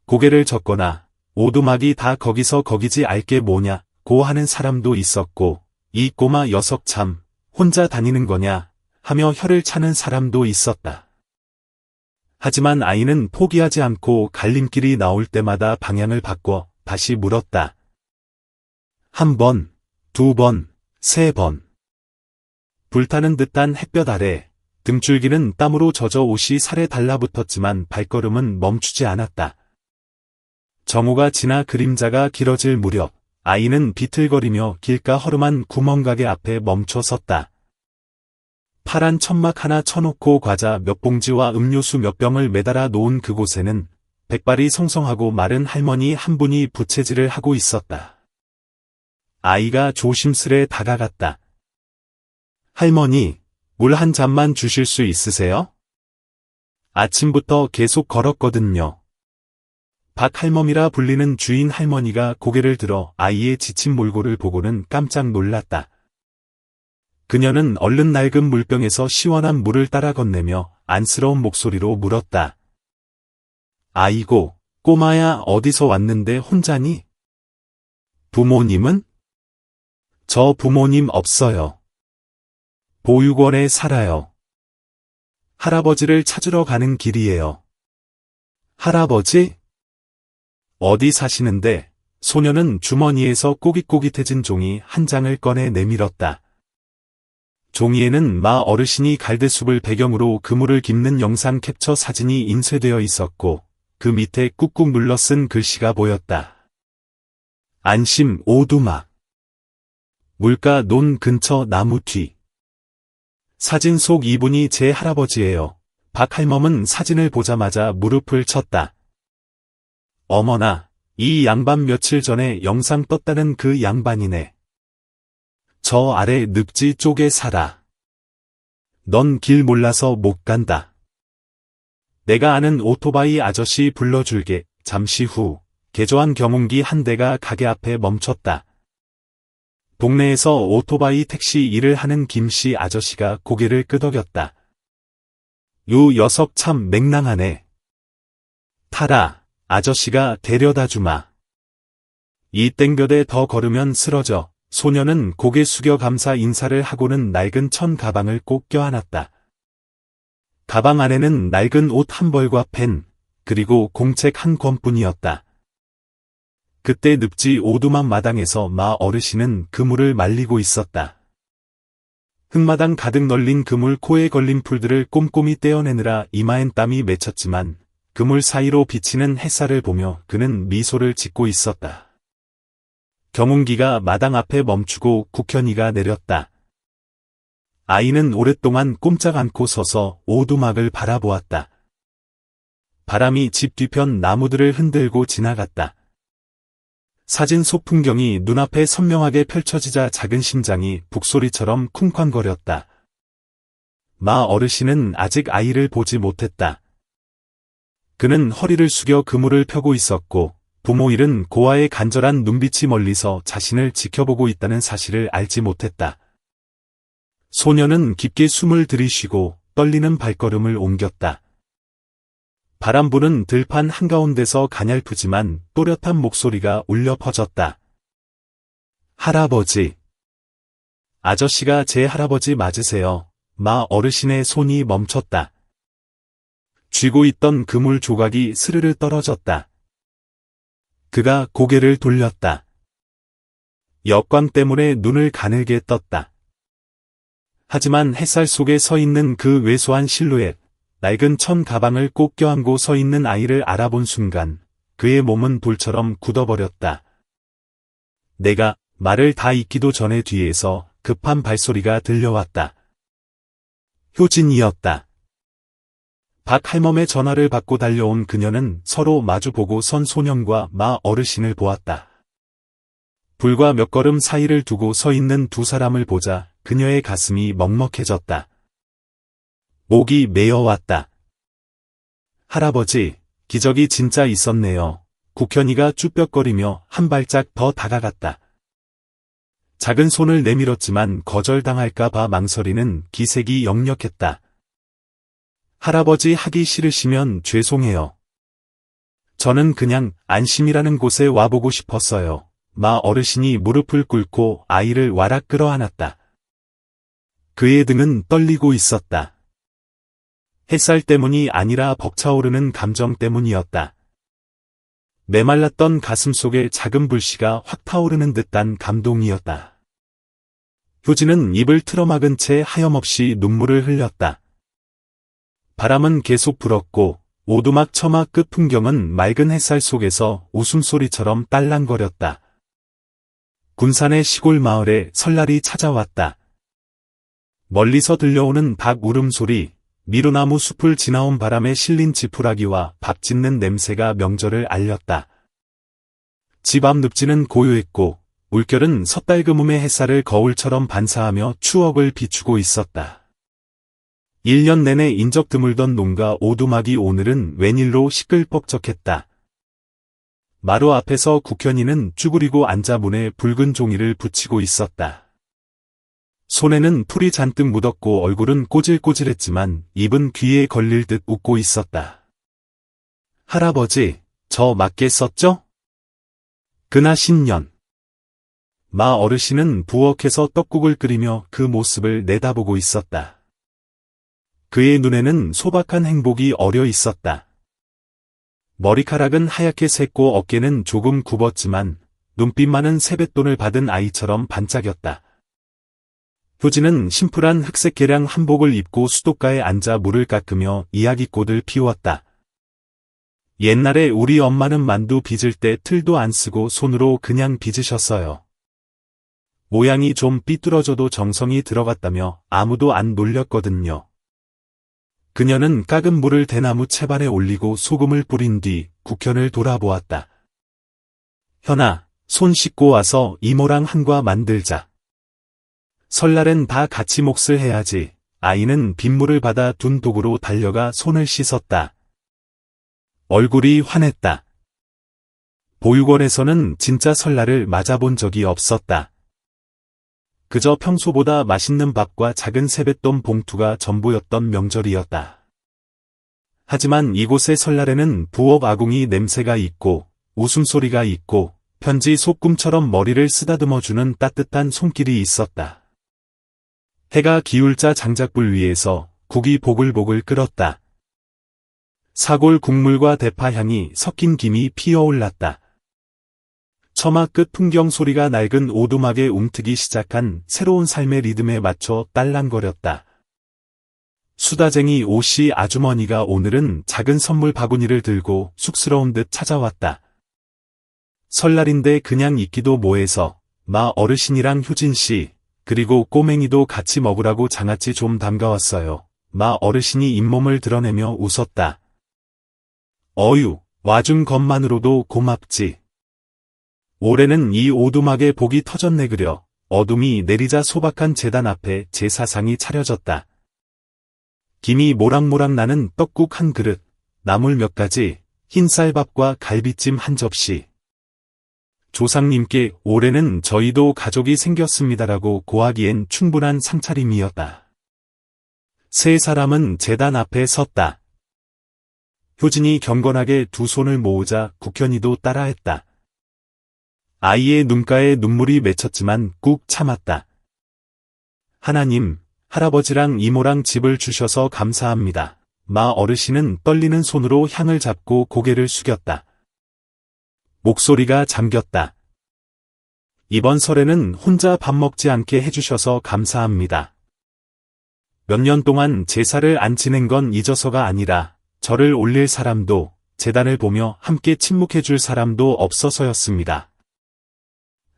고개를 젓거나 오두막이 다 거기서 거기지 알게 뭐냐 고 하는 사람도 있었고 이 꼬마 녀석 참 혼자 다니는 거냐 하며 혀를 차는 사람도 있었다. 하지만 아이는 포기하지 않고 갈림길이 나올 때마다 방향을 바꿔 다시 물었다. 한 번, 두 번, 세 번. 불타는 듯한 햇볕 아래 등줄기는 땀으로 젖어 옷이 살에 달라붙었지만 발걸음은 멈추지 않았다. 정오가 지나 그림자가 길어질 무렵 아이는 비틀거리며 길가 허름한 구멍가게 앞에 멈춰 섰다. 파란 천막 하나 쳐놓고 과자 몇 봉지와 음료수 몇 병을 매달아 놓은 그곳에는 백발이 성성하고 마른 할머니 한 분이 부채질을 하고 있었다. 아이가 조심스레 다가갔다. 할머니, 물 한 잔만 주실 수 있으세요? 아침부터 계속 걸었거든요. 박할멈이라 불리는 주인 할머니가 고개를 들어 아이의 지친 몰골을 보고는 깜짝 놀랐다. 그녀는 얼른 낡은 물병에서 시원한 물을 따라 건네며 안쓰러운 목소리로 물었다. 아이고, 꼬마야 어디서 왔는데 혼자니? 부모님은? 저 부모님 없어요. 보육원에 살아요. 할아버지를 찾으러 가는 길이에요. 할아버지? 어디 사시는데? 소녀는 주머니에서 꼬깃꼬깃해진 종이 한 장을 꺼내 내밀었다. 종이에는 마 어르신이 갈대숲을 배경으로 그물을 깁는 영상 캡처 사진이 인쇄되어 있었고 그 밑에 꾹꾹 눌러 쓴 글씨가 보였다. 안심 오두막. 물가 논 근처 나무 뒤. 사진 속 이분이 제 할아버지예요. 박할멈은 사진을 보자마자 무릎을 쳤다. 어머나, 이 양반 며칠 전에 영상 떴다는 그 양반이네. 저 아래 늪지 쪽에 살아. 넌 길 몰라서 못 간다. 내가 아는 오토바이 아저씨 불러줄게. 잠시 후 개조한 경운기 한 대가 가게 앞에 멈췄다. 동네에서 오토바이 택시 일을 하는 김씨 아저씨가 고개를 끄덕였다. 요 녀석 참 맹랑하네. 타라, 아저씨가 데려다 주마. 이 땡볕에 더 걸으면 쓰러져. 소녀는 고개 숙여 감사 인사를 하고는 낡은 천 가방을 꼭 껴안았다. 가방 안에는 낡은 옷 한 벌과 펜, 그리고 공책 한 권뿐이었다. 그때 늪지 오두막 마당에서 마 어르신은 그물을 말리고 있었다. 흙마당 가득 널린 그물 코에 걸린 풀들을 꼼꼼히 떼어내느라 이마엔 땀이 맺혔지만 그물 사이로 비치는 햇살을 보며 그는 미소를 짓고 있었다. 경운기가 마당 앞에 멈추고 국현이가 내렸다. 아이는 오랫동안 꼼짝 않고 서서 오두막을 바라보았다. 바람이 집 뒤편 나무들을 흔들고 지나갔다. 사진 속 풍경이 눈앞에 선명하게 펼쳐지자 작은 심장이 북소리처럼 쿵쾅거렸다. 마 어르신은 아직 아이를 보지 못했다. 그는 허리를 숙여 그물을 펴고 있었고 부모 일은 고아의 간절한 눈빛이 멀리서 자신을 지켜보고 있다는 사실을 알지 못했다. 소녀는 깊게 숨을 들이쉬고 떨리는 발걸음을 옮겼다. 바람 부는 들판 한가운데서 가냘프지만 또렷한 목소리가 울려 퍼졌다. 할아버지. 아저씨가 제 할아버지 맞으세요. 마 어르신의 손이 멈췄다. 쥐고 있던 그물 조각이 스르르 떨어졌다. 그가 고개를 돌렸다. 역광 때문에 눈을 가늘게 떴다. 하지만 햇살 속에 서 있는 그 왜소한 실루엣, 낡은 천 가방을 꼭 껴안고 서 있는 아이를 알아본 순간 그의 몸은 돌처럼 굳어버렸다. 내가 말을 다 잇기도 전에 뒤에서 급한 발소리가 들려왔다. 효진이었다. 박할멈의 전화를 받고 달려온 그녀는 서로 마주보고 선 소년과 마 어르신을 보았다. 불과 몇 걸음 사이를 두고 서 있는 두 사람을 보자 그녀의 가슴이 먹먹해졌다. 목이 메어왔다. 할아버지, 기적이 진짜 있었네요. 국현이가 쭈뼛거리며 한 발짝 더 다가갔다. 작은 손을 내밀었지만 거절당할까 봐 망설이는 기색이 역력했다. 할아버지 하기 싫으시면 죄송해요. 저는 그냥 안심이라는 곳에 와보고 싶었어요. 마 어르신이 무릎을 꿇고 아이를 와락 끌어안았다. 그의 등은 떨리고 있었다. 햇살 때문이 아니라 벅차오르는 감정 때문이었다. 메말랐던 가슴 속에 작은 불씨가 확 타오르는 듯한 감동이었다. 효진은 입을 틀어막은 채 하염없이 눈물을 흘렸다. 바람은 계속 불었고 오두막 처마 끝 풍경은 맑은 햇살 속에서 웃음소리처럼 딸랑거렸다. 군산의 시골 마을에 설날이 찾아왔다. 멀리서 들려오는 닭 울음소리, 미루나무 숲을 지나온 바람에 실린 지푸라기와 밥 짓는 냄새가 명절을 알렸다. 집 앞 늪지는 고요했고 물결은 섣달그음의 햇살을 거울처럼 반사하며 추억을 비추고 있었다. 1년 내내 인적 드물던 농가 오두막이 오늘은 웬일로 시끌벅적했다. 마루 앞에서 국현이는 쭈그리고 앉아 문에 붉은 종이를 붙이고 있었다. 손에는 풀이 잔뜩 묻었고 얼굴은 꼬질꼬질했지만 입은 귀에 걸릴 듯 웃고 있었다. 할아버지, 저 맞게 썼죠? 그나 신년. 마 어르신은 부엌에서 떡국을 끓이며 그 모습을 내다보고 있었다. 그의 눈에는 소박한 행복이 어려 있었다. 머리카락은 하얗게 샜고 어깨는 조금 굽었지만 눈빛만은 세뱃돈을 받은 아이처럼 반짝였다. 효진은 심플한 흑색 개량 한복을 입고 수도가에 앉아 물을 깎으며 이야기꽃을 피웠다. 옛날에 우리 엄마는 만두 빚을 때 틀도 안 쓰고 손으로 그냥 빚으셨어요. 모양이 좀 삐뚤어져도 정성이 들어갔다며 아무도 안 놀렸거든요. 그녀는 깎은 물을 대나무 채반에 올리고 소금을 뿌린 뒤 국현을 돌아보았다. 현아, 손 씻고 와서 이모랑 한과 만들자. 설날엔 다 같이 몫을 해야지. 아이는 빗물을 받아 둔 독으로 달려가 손을 씻었다. 얼굴이 환했다. 보육원에서는 진짜 설날을 맞아본 적이 없었다. 그저 평소보다 맛있는 밥과 작은 세뱃돈 봉투가 전부였던 명절이었다. 하지만 이곳의 설날에는 부엌 아궁이 냄새가 있고 웃음소리가 있고 편지 소꿈처럼 머리를 쓰다듬어주는 따뜻한 손길이 있었다. 해가 기울자 장작불 위에서 국이 보글보글 끓었다. 사골 국물과 대파 향이 섞인 김이 피어올랐다. 처마 끝 풍경 소리가 낡은 오두막에 움트기 시작한 새로운 삶의 리듬에 맞춰 딸랑거렸다. 수다쟁이 오씨 아주머니가 오늘은 작은 선물 바구니를 들고 쑥스러운 듯 찾아왔다. 설날인데 그냥 있기도 뭐해서 마 어르신이랑 효진씨 그리고 꼬맹이도 같이 먹으라고 장아찌 좀 담가왔어요. 마 어르신이 잇몸을 드러내며 웃었다. 어유, 와준 것만으로도 고맙지. 올해는 이 오두막에 복이 터졌네 그려. 어둠이 내리자 소박한 제단 앞에 제사상이 차려졌다. 김이 모락모락 나는 떡국 한 그릇, 나물 몇 가지, 흰쌀밥과 갈비찜 한 접시. 조상님께 올해는 저희도 가족이 생겼습니다라고 고하기엔 충분한 상차림이었다. 세 사람은 제단 앞에 섰다. 효진이 경건하게 두 손을 모으자 국현이도 따라했다. 아이의 눈가에 눈물이 맺혔지만 꾹 참았다. 하나님, 할아버지랑 이모랑 집을 주셔서 감사합니다. 마 어르신은 떨리는 손으로 향을 잡고 고개를 숙였다. 목소리가 잠겼다. 이번 설에는 혼자 밥 먹지 않게 해주셔서 감사합니다. 몇 년 동안 제사를 안 지낸 건 잊어서가 아니라 절을 올릴 사람도 제단을 보며 함께 침묵해줄 사람도 없어서였습니다.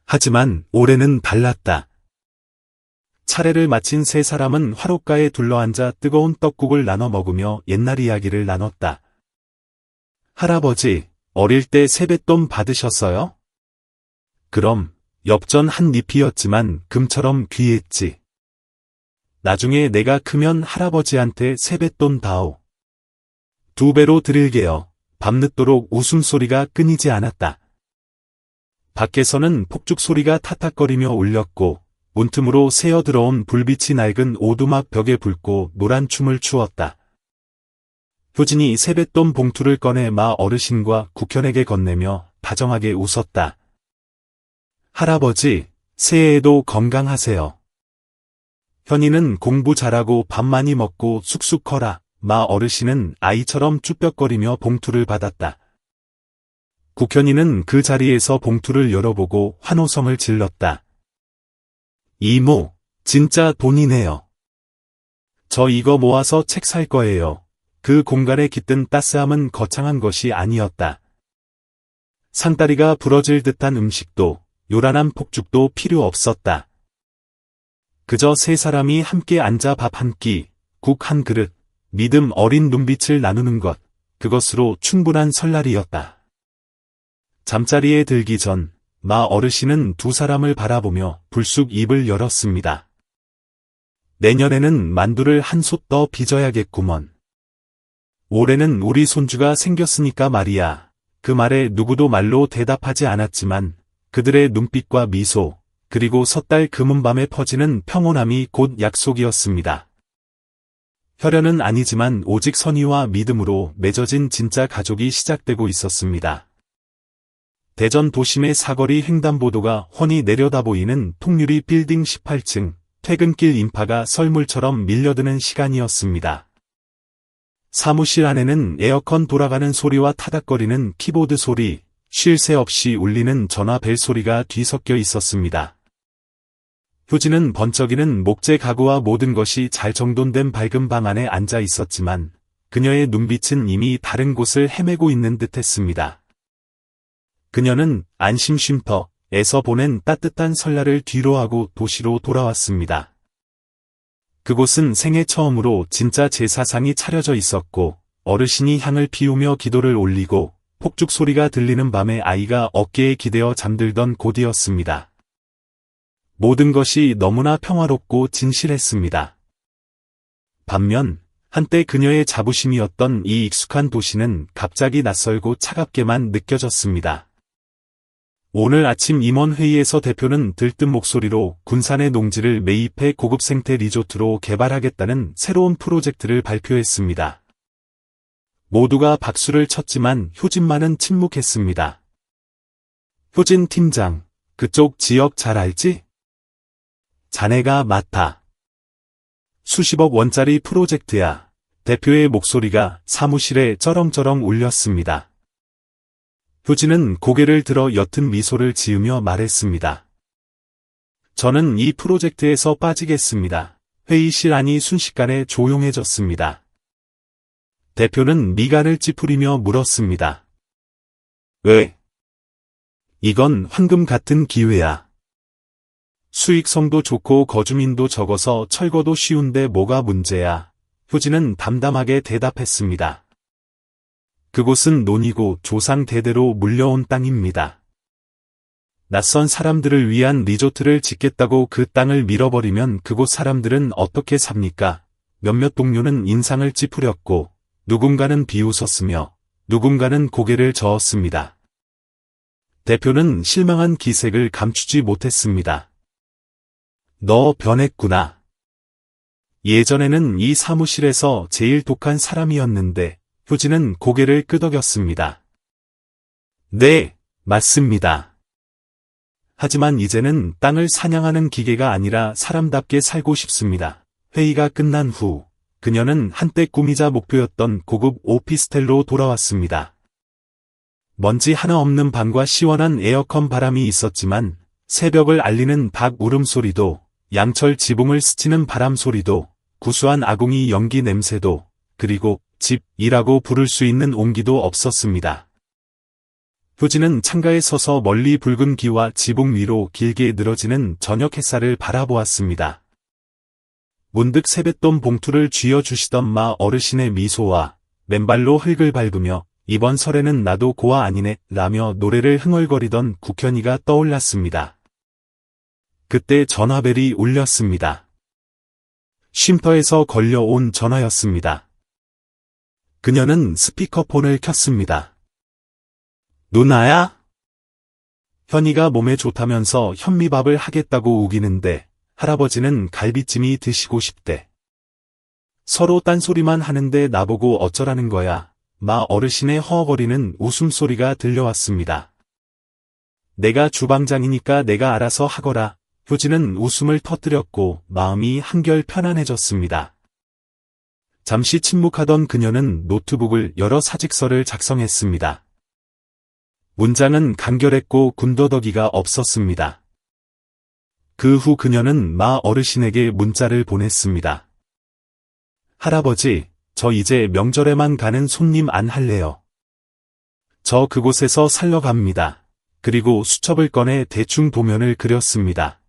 하지만 올해는 달랐다. 차례를 마친 세 사람은 화롯가에 둘러앉아 뜨거운 떡국을 나눠 먹으며 옛날 이야기를 나눴다. 할아버지, 어릴 때 세뱃돈 받으셨어요? 그럼, 엽전 한 잎이었지만 금처럼 귀했지. 나중에 내가 크면 할아버지한테 세뱃돈 다오. 2배로 드릴게요. 밤늦도록 웃음소리가 끊이지 않았다. 밖에서는 폭죽 소리가 타탁거리며 울렸고 문틈으로 새어들어온 불빛이 낡은 오두막 벽에 붉고 노란 춤을 추었다. 효진이 세뱃돈 봉투를 꺼내 마 어르신과 국현에게 건네며 다정하게 웃었다. 할아버지, 새해에도 건강하세요. 현이는 공부 잘하고 밥 많이 먹고 쑥쑥 커라. 마 어르신은 아이처럼 쭈뼛거리며 봉투를 받았다. 국현이는 그 자리에서 봉투를 열어보고 환호성을 질렀다. 이모, 진짜 돈이네요. 저 이거 모아서 책 살 거예요. 그 공간에 깃든 따스함은 거창한 것이 아니었다. 상다리가 부러질 듯한 음식도 요란한 폭죽도 필요 없었다. 그저 세 사람이 함께 앉아 밥 한 끼, 국 한 그릇, 믿음 어린 눈빛을 나누는 것, 그것으로 충분한 설날이었다. 잠자리에 들기 전 마 어르신은 두 사람을 바라보며 불쑥 입을 열었습니다. 내년에는 만두를 한 솥 더 빚어야겠구먼. 올해는 우리 손주가 생겼으니까 말이야. 그 말에 누구도 말로 대답하지 않았지만 그들의 눈빛과 미소, 그리고 섣달 금은밤에 퍼지는 평온함이 곧 약속이었습니다. 혈연은 아니지만 오직 선의와 믿음으로 맺어진 진짜 가족이 시작되고 있었습니다. 대전 도심의 사거리 횡단보도가 훤히 내려다 보이는 통유리 빌딩 18층, 퇴근길 인파가 썰물처럼 밀려드는 시간이었습니다. 사무실 안에는 에어컨 돌아가는 소리와 타닥거리는 키보드 소리, 쉴 새 없이 울리는 전화 벨 소리가 뒤섞여 있었습니다. 효진은 번쩍이는 목재 가구와 모든 것이 잘 정돈된 밝은 방 안에 앉아 있었지만 그녀의 눈빛은 이미 다른 곳을 헤매고 있는 듯했습니다. 그녀는 안심 쉼터에서 보낸 따뜻한 설날을 뒤로하고 도시로 돌아왔습니다. 그곳은 생애 처음으로 진짜 제사상이 차려져 있었고 어르신이 향을 피우며 기도를 올리고 폭죽 소리가 들리는 밤에 아이가 어깨에 기대어 잠들던 곳이었습니다. 모든 것이 너무나 평화롭고 진실했습니다. 반면 한때 그녀의 자부심이었던 이 익숙한 도시는 갑자기 낯설고 차갑게만 느껴졌습니다. 오늘 아침 임원회의에서 대표는 들뜬 목소리로 군산의 농지를 매입해 고급 생태 리조트로 개발하겠다는 새로운 프로젝트를 발표했습니다. 모두가 박수를 쳤지만 효진만은 침묵했습니다. 효진 팀장, 그쪽 지역 잘 알지? 자네가 맡아. 수십억 원짜리 프로젝트야. 대표의 목소리가 사무실에 쩌렁쩌렁 울렸습니다. 효진은 고개를 들어 옅은 미소를 지으며 말했습니다. 저는 이 프로젝트에서 빠지겠습니다. 회의실 안이 순식간에 조용해졌습니다. 대표는 미간을 찌푸리며 물었습니다. 왜? 이건 황금 같은 기회야. 수익성도 좋고 거주민도 적어서 철거도 쉬운데 뭐가 문제야. 효진은 담담하게 대답했습니다. 그곳은 논이고 조상 대대로 물려온 땅입니다. 낯선 사람들을 위한 리조트를 짓겠다고 그 땅을 밀어버리면 그곳 사람들은 어떻게 삽니까? 몇몇 동료는 인상을 찌푸렸고 누군가는 비웃었으며 누군가는 고개를 저었습니다. 대표는 실망한 기색을 감추지 못했습니다. 너 변했구나. 예전에는 이 사무실에서 제일 독한 사람이었는데 효진은 고개를 끄덕였습니다. 네, 맞습니다. 하지만 이제는 땅을 사냥하는 기계가 아니라 사람답게 살고 싶습니다. 회의가 끝난 후 그녀는 한때 꿈이자 목표였던 고급 오피스텔로 돌아왔습니다. 먼지 하나 없는 방과 시원한 에어컨 바람이 있었지만 새벽을 알리는 닭 울음소리도 양철 지붕을 스치는 바람 소리도 구수한 아궁이 연기 냄새도 그리고 집이라고 부를 수 있는 온기도 없었습니다. 효진은 창가에 서서 멀리 붉은 기와 지붕 위로 길게 늘어지는 저녁 햇살을 바라보았습니다. 문득 세뱃돈 봉투를 쥐어주시던 마 어르신의 미소와 맨발로 흙을 밟으며 이번 설에는 나도 고아 아니네 라며 노래를 흥얼거리던 국현이가 떠올랐습니다. 그때 전화벨이 울렸습니다. 쉼터에서 걸려온 전화였습니다. 그녀는 스피커폰을 켰습니다. 누나야? 현이가 몸에 좋다면서 현미밥을 하겠다고 우기는데 할아버지는 갈비찜이 드시고 싶대. 서로 딴소리만 하는데 나보고 어쩌라는 거야. 마 어르신의 허허거리는 웃음소리가 들려왔습니다. 내가 주방장이니까 내가 알아서 하거라. 효진은 웃음을 터뜨렸고 마음이 한결 편안해졌습니다. 잠시 침묵하던 그녀는 노트북을 열어 사직서를 작성했습니다. 문장은 간결했고 군더더기가 없었습니다. 그 후 그녀는 마 어르신에게 문자를 보냈습니다. 할아버지, 저 이제 명절에만 가는 손님 안 할래요. 저 그곳에서 살러 갑니다. 그리고 수첩을 꺼내 대충 도면을 그렸습니다.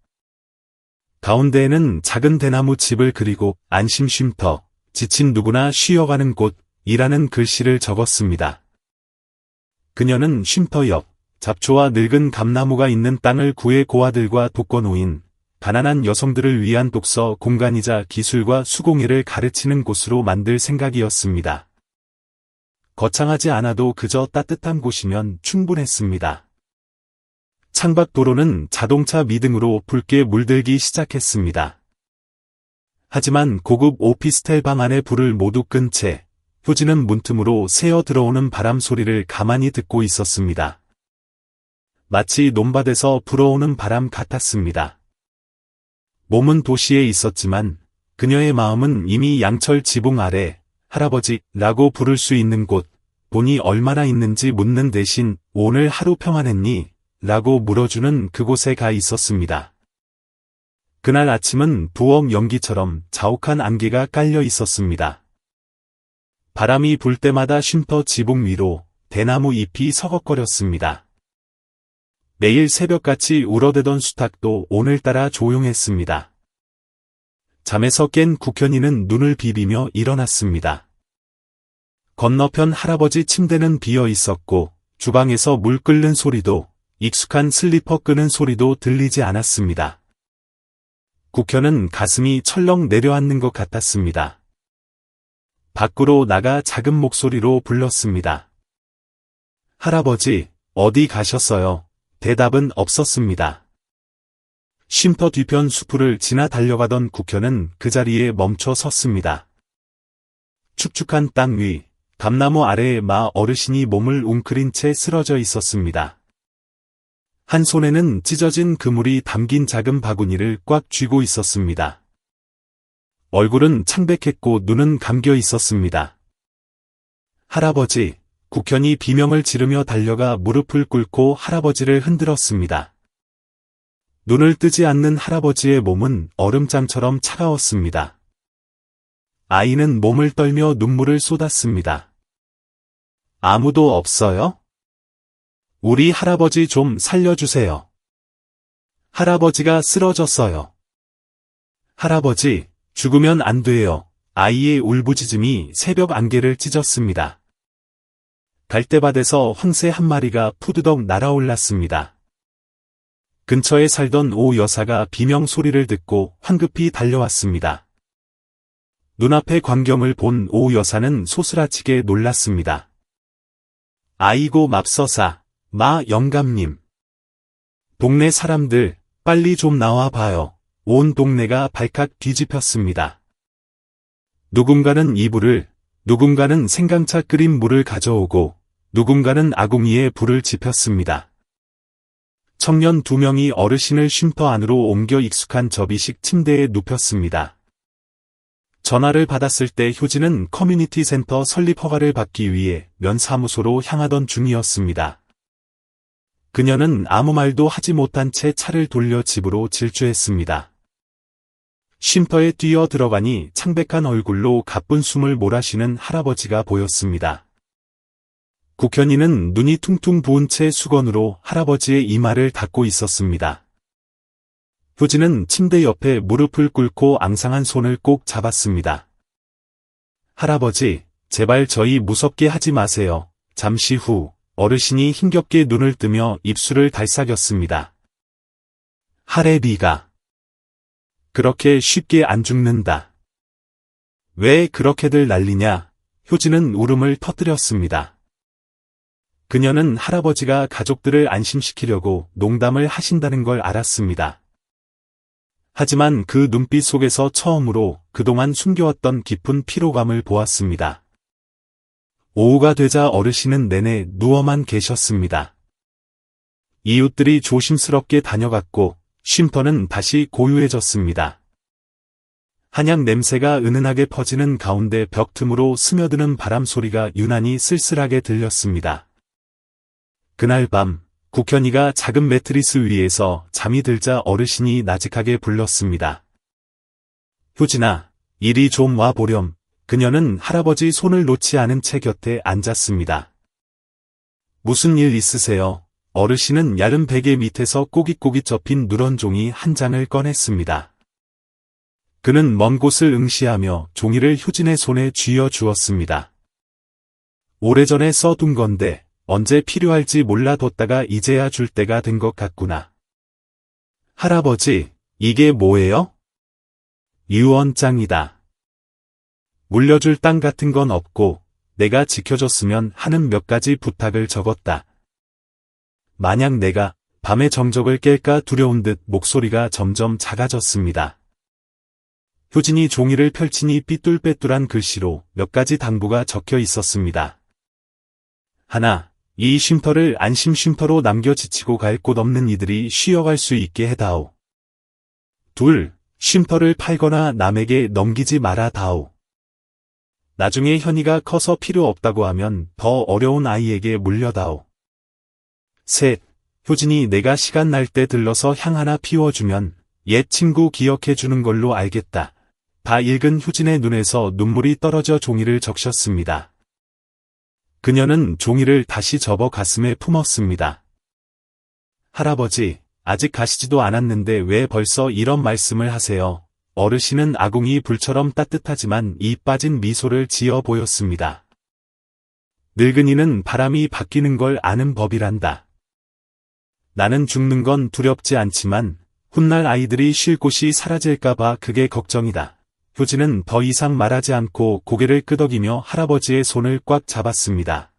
가운데에는 작은 대나무 집을 그리고 안심 쉼터, 지친 누구나 쉬어가는 곳이라는 글씨를 적었습니다. 그녀는 쉼터 옆 잡초와 늙은 감나무가 있는 땅을 구해 고아들과 독거노인, 가난한 여성들을 위한 독서 공간이자 기술과 수공예를 가르치는 곳으로 만들 생각이었습니다. 거창하지 않아도 그저 따뜻한 곳이면 충분했습니다. 창밖 도로는 자동차 미등으로 붉게 물들기 시작했습니다. 하지만 고급 오피스텔 방 안의 불을 모두 끈 채 효진은 문틈으로 새어 들어오는 바람 소리를 가만히 듣고 있었습니다. 마치 논밭에서 불어오는 바람 같았습니다. 몸은 도시에 있었지만 그녀의 마음은 이미 양철 지붕 아래 할아버지라고 부를 수 있는 곳, 돈이 얼마나 있는지 묻는 대신 오늘 하루 평안했니? 라고 물어주는 그곳에 가 있었습니다. 그날 아침은 부엌 연기처럼 자욱한 안개가 깔려 있었습니다. 바람이 불 때마다 쉼터 지붕 위로 대나무 잎이 서걱거렸습니다. 매일 새벽같이 울어대던 수탉도 오늘따라 조용했습니다. 잠에서 깬 국현이는 눈을 비비며 일어났습니다. 건너편 할아버지 침대는 비어 있었고 주방에서 물 끓는 소리도 익숙한 슬리퍼 끄는 소리도 들리지 않았습니다. 국현은 가슴이 철렁 내려앉는 것 같았습니다. 밖으로 나가 작은 목소리로 불렀습니다. 할아버지, 어디 가셨어요? 대답은 없었습니다. 쉼터 뒤편 수풀을 지나 달려가던 국현은 그 자리에 멈춰 섰습니다. 축축한 땅 위, 감나무 아래에 마 어르신이 몸을 웅크린 채 쓰러져 있었습니다. 한 손에는 찢어진 그물이 담긴 작은 바구니를 꽉 쥐고 있었습니다. 얼굴은 창백했고 눈은 감겨 있었습니다. 할아버지, 국현이 비명을 지르며 달려가 무릎을 꿇고 할아버지를 흔들었습니다. 눈을 뜨지 않는 할아버지의 몸은 얼음장처럼 차가웠습니다. 아이는 몸을 떨며 눈물을 쏟았습니다. 아무도 없어요? 우리 할아버지 좀 살려주세요. 할아버지가 쓰러졌어요. 할아버지, 죽으면 안 돼요. 아이의 울부짖음이 새벽 안개를 찢었습니다. 갈대밭에서 황새 한 마리가 푸드덕 날아올랐습니다. 근처에 살던 오 여사가 비명 소리를 듣고 황급히 달려왔습니다. 눈앞의 광경을 본 오 여사는 소스라치게 놀랐습니다. 아이고 맙서사, 마 영감님. 동네 사람들, 빨리 좀 나와 봐요. 온 동네가 발칵 뒤집혔습니다. 누군가는 이불을, 누군가는 생강차 끓인 물을 가져오고, 누군가는 아궁이에 불을 지폈습니다. 청년 2명이 어르신을 쉼터 안으로 옮겨 익숙한 접이식 침대에 눕혔습니다. 전화를 받았을 때 효진은 커뮤니티 센터 설립 허가를 받기 위해 면사무소로 향하던 중이었습니다. 그녀는 아무 말도 하지 못한 채 차를 돌려 집으로 질주했습니다. 쉼터에 뛰어 들어가니 창백한 얼굴로 가쁜 숨을 몰아쉬는 할아버지가 보였습니다. 국현이는 눈이 퉁퉁 부은 채 수건으로 할아버지의 이마를 닦고 있었습니다. 효진은 침대 옆에 무릎을 꿇고 앙상한 손을 꼭 잡았습니다. 할아버지, 제발 저희 무섭게 하지 마세요. 잠시 후 어르신이 힘겹게 눈을 뜨며 입술을 달싹였습니다. 할애비가 그렇게 쉽게 안 죽는다. 왜 그렇게들 난리냐? 효진은 울음을 터뜨렸습니다. 그녀는 할아버지가 가족들을 안심시키려고 농담을 하신다는 걸 알았습니다. 하지만 그 눈빛 속에서 처음으로 그동안 숨겨왔던 깊은 피로감을 보았습니다. 오후가 되자 어르신은 내내 누워만 계셨습니다. 이웃들이 조심스럽게 다녀갔고 쉼터는 다시 고요해졌습니다. 한약 냄새가 은은하게 퍼지는 가운데 벽 틈으로 스며드는 바람 소리가 유난히 쓸쓸하게 들렸습니다. 그날 밤, 국현이가 작은 매트리스 위에서 잠이 들자 어르신이 나직하게 불렀습니다. 효진아, 이리 좀 와 보렴. 그녀는 할아버지 손을 놓지 않은 채 곁에 앉았습니다. 무슨 일 있으세요? 어르신은 얇은 베개 밑에서 꼬깃꼬깃 접힌 누런 종이 한 장을 꺼냈습니다. 그는 먼 곳을 응시하며 종이를 효진의 손에 쥐어 주었습니다. 오래전에 써둔 건데 언제 필요할지 몰라뒀다가 이제야 줄 때가 된 것 같구나. 할아버지, 이게 뭐예요? 유언장이다. 물려줄 땅 같은 건 없고 내가 지켜줬으면 하는 몇 가지 부탁을 적었다. 만약 내가 밤의 정적을 깰까 두려운 듯 목소리가 점점 작아졌습니다. 효진이 종이를 펼치니 삐뚤빼뚤한 글씨로 몇 가지 당부가 적혀 있었습니다. 하나, 이 쉼터를 안심 쉼터로 남겨 지치고 갈 곳 없는 이들이 쉬어갈 수 있게 해다오. 둘, 쉼터를 팔거나 남에게 넘기지 마라 다오. 나중에 현이가 커서 필요 없다고 하면 더 어려운 아이에게 물려다오. 셋, 효진이 내가 시간 날 때 들러서 향 하나 피워주면 옛 친구 기억해주는 걸로 알겠다. 다 읽은 효진의 눈에서 눈물이 떨어져 종이를 적셨습니다. 그녀는 종이를 다시 접어 가슴에 품었습니다. 할아버지, 아직 가시지도 않았는데 왜 벌써 이런 말씀을 하세요? 어르신은 아궁이 불처럼 따뜻하지만 이 빠진 미소를 지어 보였습니다. 늙은이는 바람이 바뀌는 걸 아는 법이란다. 나는 죽는 건 두렵지 않지만 훗날 아이들이 쉴 곳이 사라질까봐 그게 걱정이다. 효진은 더 이상 말하지 않고 고개를 끄덕이며 할아버지의 손을 꽉 잡았습니다.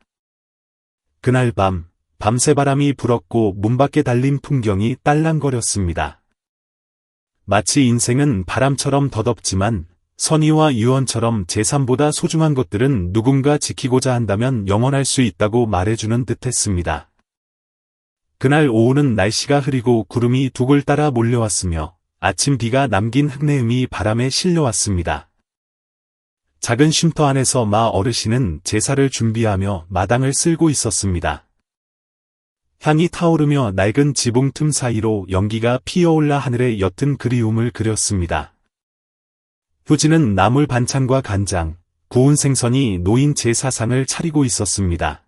그날 밤, 밤새 바람이 불었고 문 밖에 달린 풍경이 딸랑거렸습니다. 마치 인생은 바람처럼 더덥지만 선의와 유언처럼 재산보다 소중한 것들은 누군가 지키고자 한다면 영원할 수 있다고 말해주는 듯했습니다. 그날 오후는 날씨가 흐리고 구름이 둑을 따라 몰려왔으며 아침 비가 남긴 흙내음이 바람에 실려왔습니다. 작은 쉼터 안에서 마 어르신은 제사를 준비하며 마당을 쓸고 있었습니다. 향이 타오르며 낡은 지붕 틈 사이로 연기가 피어올라 하늘에 옅은 그리움을 그렸습니다. 효진은 나물 반찬과 간장, 구운 생선이 놓인 제사상을 차리고 있었습니다.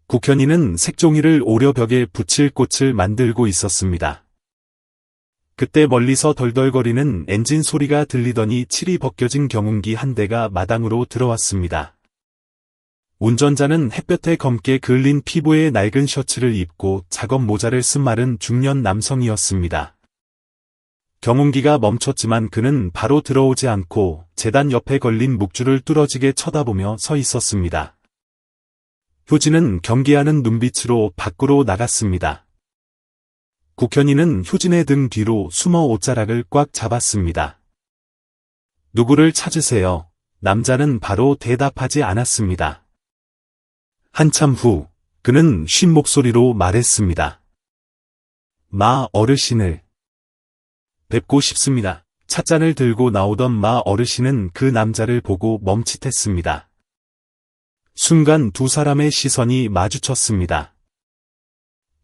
국현이는 색종이를 오려 벽에 붙일 꽃을 만들고 있었습니다. 그때 멀리서 덜덜거리는 엔진 소리가 들리더니 칠이 벗겨진 경운기 한 대가 마당으로 들어왔습니다. 운전자는 햇볕에 검게 그을린 피부에 낡은 셔츠를 입고 작업 모자를 쓴 마른 중년 남성이었습니다. 경운기가 멈췄지만 그는 바로 들어오지 않고 제단 옆에 걸린 묵주를 뚫어지게 쳐다보며 서 있었습니다. 효진은 경계하는 눈빛으로 밖으로 나갔습니다. 국현이는 효진의 등 뒤로 숨어 옷자락을 꽉 잡았습니다. 누구를 찾으세요? 남자는 바로 대답하지 않았습니다. 한참 후 그는 쉰 목소리로 말했습니다. 마 어르신을 뵙고 싶습니다. 찻잔을 들고 나오던 마 어르신은 그 남자를 보고 멈칫했습니다. 순간 두 사람의 시선이 마주쳤습니다.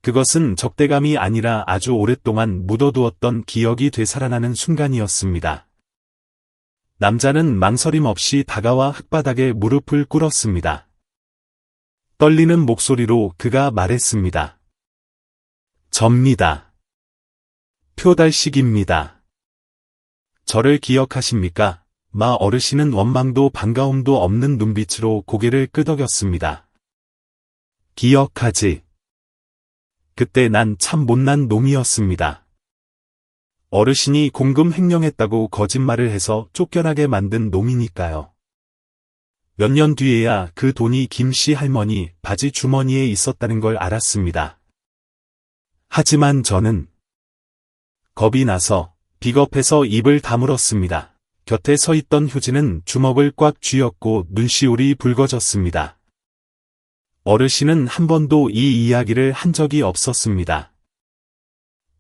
그것은 적대감이 아니라 아주 오랫동안 묻어두었던 기억이 되살아나는 순간이었습니다. 남자는 망설임 없이 다가와 흙바닥에 무릎을 꿇었습니다. 떨리는 목소리로 그가 말했습니다. 접니다. 표달식입니다. 저를 기억하십니까? 마 어르신은 원망도 반가움도 없는 눈빛으로 고개를 끄덕였습니다. 기억하지. 그때 난 참 못난 놈이었습니다. 어르신이 공금 횡령했다고 거짓말을 해서 쫓겨나게 만든 놈이니까요. 몇 년 뒤에야 그 돈이 김씨 할머니 바지 주머니에 있었다는 걸 알았습니다. 하지만 저는 겁이 나서 비겁해서 입을 다물었습니다. 곁에 서 있던 효진은 주먹을 꽉 쥐었고 눈시울이 붉어졌습니다. 어르신은 한 번도 이 이야기를 한 적이 없었습니다.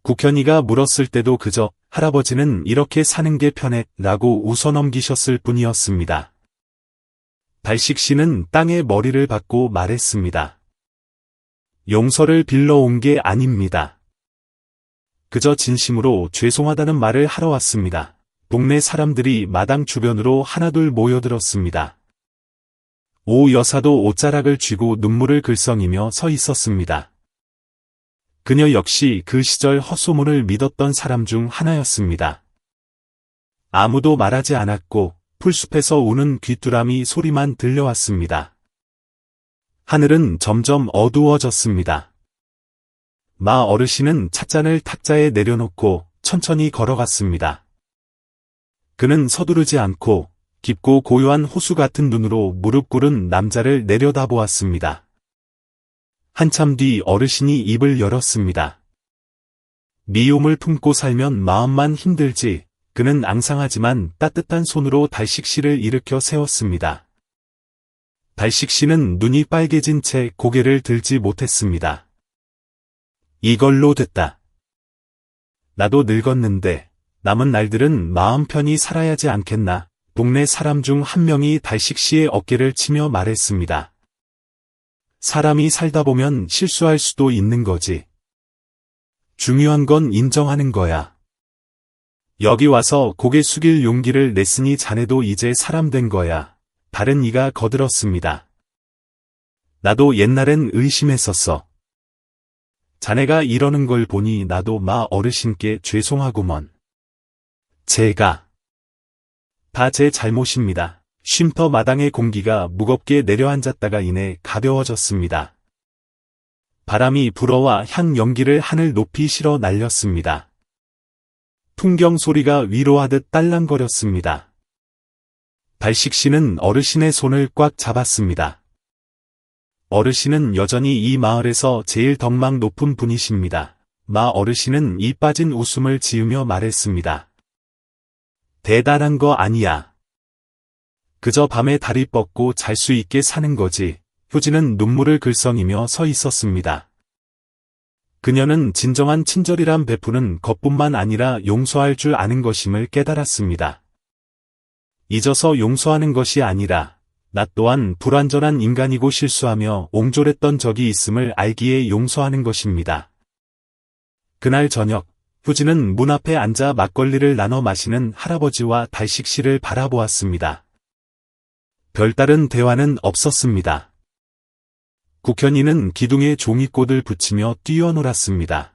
국현이가 물었을 때도 그저 할아버지는 이렇게 사는 게 편해 라고 웃어넘기셨을 뿐이었습니다. 달식 씨는 땅에 머리를 박고 말했습니다. 용서를 빌러온 게 아닙니다. 그저 진심으로 죄송하다는 말을 하러 왔습니다. 동네 사람들이 마당 주변으로 하나둘 모여들었습니다. 오 여사도 옷자락을 쥐고 눈물을 글썽이며 서 있었습니다. 그녀 역시 그 시절 헛소문을 믿었던 사람 중 하나였습니다. 아무도 말하지 않았고 풀숲에서 우는 귀뚜라미 소리만 들려왔습니다. 하늘은 점점 어두워졌습니다. 마 어르신은 찻잔을 탁자에 내려놓고 천천히 걸어갔습니다. 그는 서두르지 않고 깊고 고요한 호수 같은 눈으로 무릎 꿇은 남자를 내려다보았습니다. 한참 뒤 어르신이 입을 열었습니다. 미움을 품고 살면 마음만 힘들지. 그는 앙상하지만 따뜻한 손으로 달식 씨를 일으켜 세웠습니다. 달식 씨는 눈이 빨개진 채 고개를 들지 못했습니다. 이걸로 됐다. 나도 늙었는데 남은 날들은 마음 편히 살아야지 않겠나. 동네 사람 중 한 명이 달식 씨의 어깨를 치며 말했습니다. 사람이 살다 보면 실수할 수도 있는 거지. 중요한 건 인정하는 거야. 여기 와서 고개 숙일 용기를 냈으니 자네도 이제 사람 된 거야. 다른 이가 거들었습니다. 나도 옛날엔 의심했었어. 자네가 이러는 걸 보니 나도 마 어르신께 죄송하구먼. 제가 다 제 잘못입니다. 쉼터 마당의 공기가 무겁게 내려앉았다가 이내 가벼워졌습니다. 바람이 불어와 향 연기를 하늘 높이 실어 날렸습니다. 풍경 소리가 위로하듯 딸랑거렸습니다. 달식 씨는 어르신의 손을 꽉 잡았습니다. 어르신은 여전히 이 마을에서 제일 덕망 높은 분이십니다. 마 어르신은 이 빠진 웃음을 지으며 말했습니다. 대단한 거 아니야. 그저 밤에 다리 뻗고 잘 수 있게 사는 거지. 효진은 눈물을 글썽이며 서 있었습니다. 그녀는 진정한 친절이란 베푸는 것뿐만 아니라 용서할 줄 아는 것임을 깨달았습니다. 잊어서 용서하는 것이 아니라 나 또한 불완전한 인간이고 실수하며 옹졸했던 적이 있음을 알기에 용서하는 것입니다. 그날 저녁, 효진은 문 앞에 앉아 막걸리를 나눠 마시는 할아버지와 달식 씨를 바라보았습니다. 별다른 대화는 없었습니다. 국현이는 기둥에 종이꽃을 붙이며 뛰어놀았습니다.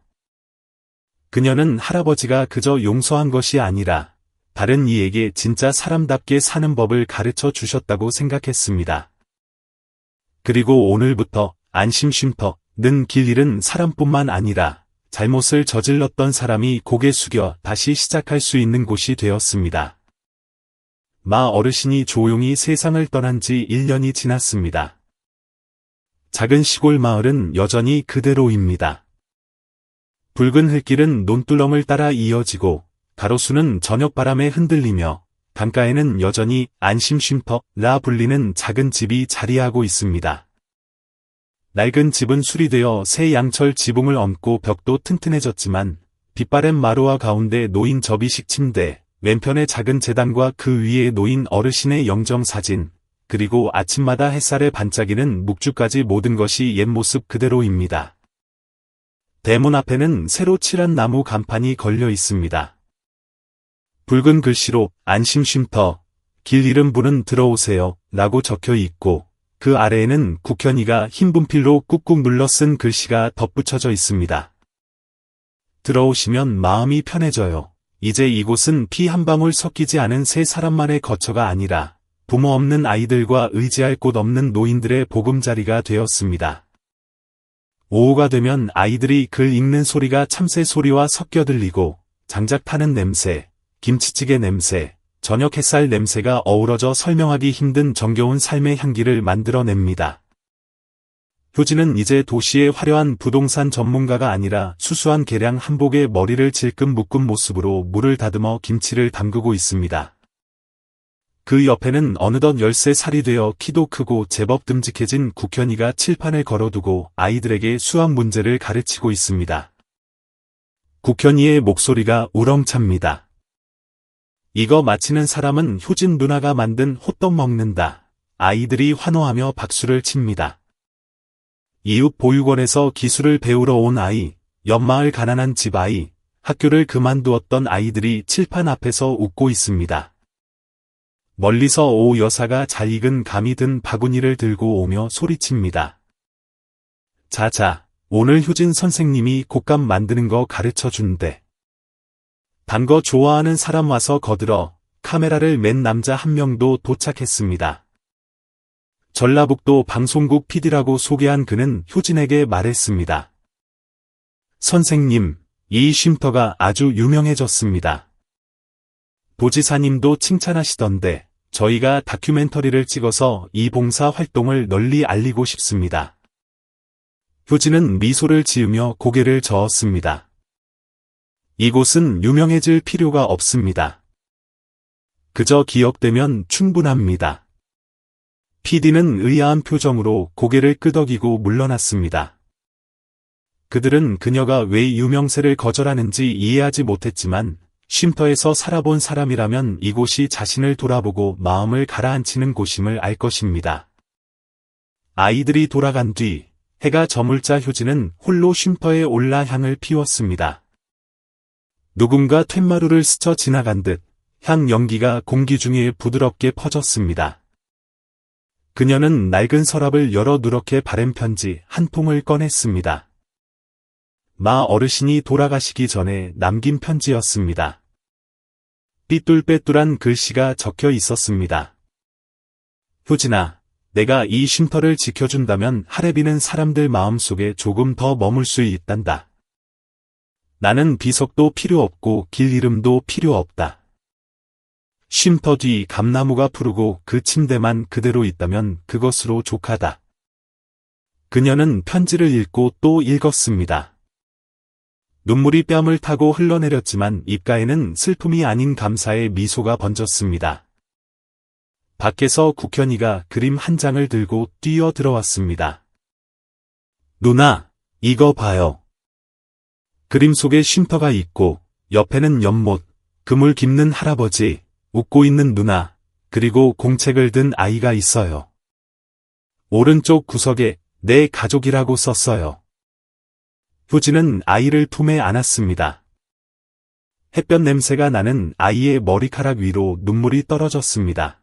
그녀는 할아버지가 그저 용서한 것이 아니라 다른 이에게 진짜 사람답게 사는 법을 가르쳐 주셨다고 생각했습니다. 그리고 오늘부터 안심 쉼터는 길 잃은 사람뿐만 아니라 잘못을 저질렀던 사람이 고개 숙여 다시 시작할 수 있는 곳이 되었습니다. 마 어르신이 조용히 세상을 떠난 지 1년이 지났습니다. 작은 시골 마을은 여전히 그대로입니다. 붉은 흙길은 논두렁을 따라 이어지고 가로수는 저녁바람에 흔들리며 강가에는 여전히 안심 쉼터라 불리는 작은 집이 자리하고 있습니다. 낡은 집은 수리되어 새 양철 지붕을 얹고 벽도 튼튼해졌지만 빛바랜 마루와 가운데 놓인 접이식 침대, 왼편의 작은 제단과 그 위에 놓인 어르신의 영정사진, 그리고 아침마다 햇살에 반짝이는 묵주까지 모든 것이 옛 모습 그대로입니다. 대문 앞에는 새로 칠한 나무 간판이 걸려 있습니다. 붉은 글씨로 안심 쉼터, 길 잃은 분은 들어오세요 라고 적혀 있고 그 아래에는 국현이가 흰 분필로 꾹꾹 눌러 쓴 글씨가 덧붙여져 있습니다. 들어오시면 마음이 편해져요. 이제 이곳은 피 한 방울 섞이지 않은 세 사람만의 거처가 아니라 부모 없는 아이들과 의지할 곳 없는 노인들의 보금자리가 되었습니다. 오후가 되면 아이들이 글 읽는 소리가 참새 소리와 섞여 들리고 장작 타는 냄새, 김치찌개 냄새, 저녁 햇살 냄새가 어우러져 설명하기 힘든 정겨운 삶의 향기를 만들어냅니다. 효진은 이제 도시의 화려한 부동산 전문가가 아니라 수수한 계량 한복에 머리를 질끈 묶은 모습으로 물을 다듬어 김치를 담그고 있습니다. 그 옆에는 어느덧 13살이 되어 키도 크고 제법 듬직해진 국현이가 칠판을 걸어두고 아이들에게 수학 문제를 가르치고 있습니다. 국현이의 목소리가 우렁찹니다. 이거 마치는 사람은 효진 누나가 만든 호떡 먹는다. 아이들이 환호하며 박수를 칩니다. 이웃 보육원에서 기술을 배우러 온 아이, 옆마을 가난한 집 아이, 학교를 그만두었던 아이들이 칠판 앞에서 웃고 있습니다. 멀리서 오 여사가 잘 익은 감이 든 바구니를 들고 오며 소리칩니다. 자자, 오늘 효진 선생님이 곶감 만드는 거 가르쳐 준대. 단 거 좋아하는 사람 와서 거들어. 카메라를 맨 남자 한 명도 도착했습니다. 전라북도 방송국 PD라고 소개한 그는 효진에게 말했습니다. 선생님, 이 쉼터가 아주 유명해졌습니다. 도지사님도 칭찬하시던데 저희가 다큐멘터리를 찍어서 이 봉사 활동을 널리 알리고 싶습니다. 효진은 미소를 지으며 고개를 저었습니다. 이곳은 유명해질 필요가 없습니다. 그저 기억되면 충분합니다. PD는 의아한 표정으로 고개를 끄덕이고 물러났습니다. 그들은 그녀가 왜 유명세를 거절하는지 이해하지 못했지만 쉼터에서 살아본 사람이라면 이곳이 자신을 돌아보고 마음을 가라앉히는 곳임을 알 것입니다. 아이들이 돌아간 뒤 해가 저물자 효진은 홀로 쉼터에 올라 향을 피웠습니다. 누군가 툇마루를 스쳐 지나간 듯 향 연기가 공기 중에 부드럽게 퍼졌습니다. 그녀는 낡은 서랍을 열어 누렇게 바른 편지 한 통을 꺼냈습니다. 마 어르신이 돌아가시기 전에 남긴 편지였습니다. 삐뚤빼뚤한 글씨가 적혀 있었습니다. 효진아, 내가 이 쉼터를 지켜준다면 하레비는 사람들 마음속에 조금 더 머물 수 있단다. 나는 비석도 필요 없고 길 이름도 필요 없다. 쉼터 뒤 감나무가 푸르고 그 침대만 그대로 있다면 그것으로 족하다. 그녀는 편지를 읽고 또 읽었습니다. 눈물이 뺨을 타고 흘러내렸지만 입가에는 슬픔이 아닌 감사의 미소가 번졌습니다. 밖에서 국현이가 그림 한 장을 들고 뛰어 들어왔습니다. 누나, 이거 봐요. 그림 속에 쉼터가 있고 옆에는 연못, 그물 깁는 할아버지, 웃고 있는 누나, 그리고 공책을 든 아이가 있어요. 오른쪽 구석에 내 가족이라고 썼어요. 효진은 아이를 품에 안았습니다. 햇볕 냄새가 나는 아이의 머리카락 위로 눈물이 떨어졌습니다.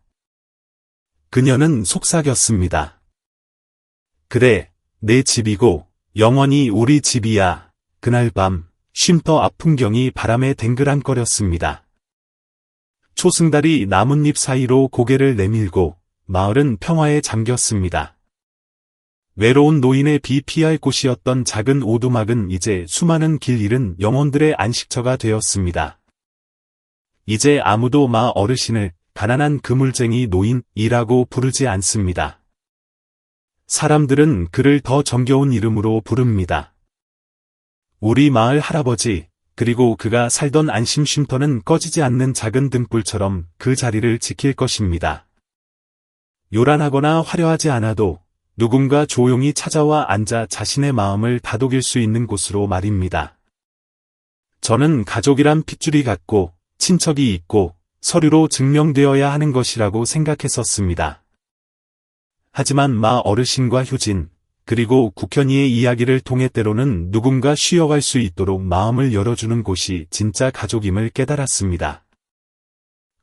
그녀는 속삭였습니다. 그래, 내 집이고 영원히 우리 집이야. 그날 밤 쉼터 앞 풍경이 바람에 댕그랑거렸습니다. 초승달이 나뭇잎 사이로 고개를 내밀고 마을은 평화에 잠겼습니다. 외로운 노인의 비 피할 곳이었던 작은 오두막은 이제 수많은 길 잃은 영혼들의 안식처가 되었습니다. 이제 아무도 마 어르신을 가난한 그물쟁이 노인이라고 부르지 않습니다. 사람들은 그를 더 정겨운 이름으로 부릅니다. 우리 마을 할아버지, 그리고 그가 살던 안심 쉼터는 꺼지지 않는 작은 등불처럼 그 자리를 지킬 것입니다. 요란하거나 화려하지 않아도 누군가 조용히 찾아와 앉아 자신의 마음을 다독일 수 있는 곳으로 말입니다. 저는 가족이란 핏줄이 같고 친척이 있고 서류로 증명되어야 하는 것이라고 생각했었습니다. 하지만 마 어르신과 효진, 그리고 국현이의 이야기를 통해 때로는 누군가 쉬어갈 수 있도록 마음을 열어주는 곳이 진짜 가족임을 깨달았습니다.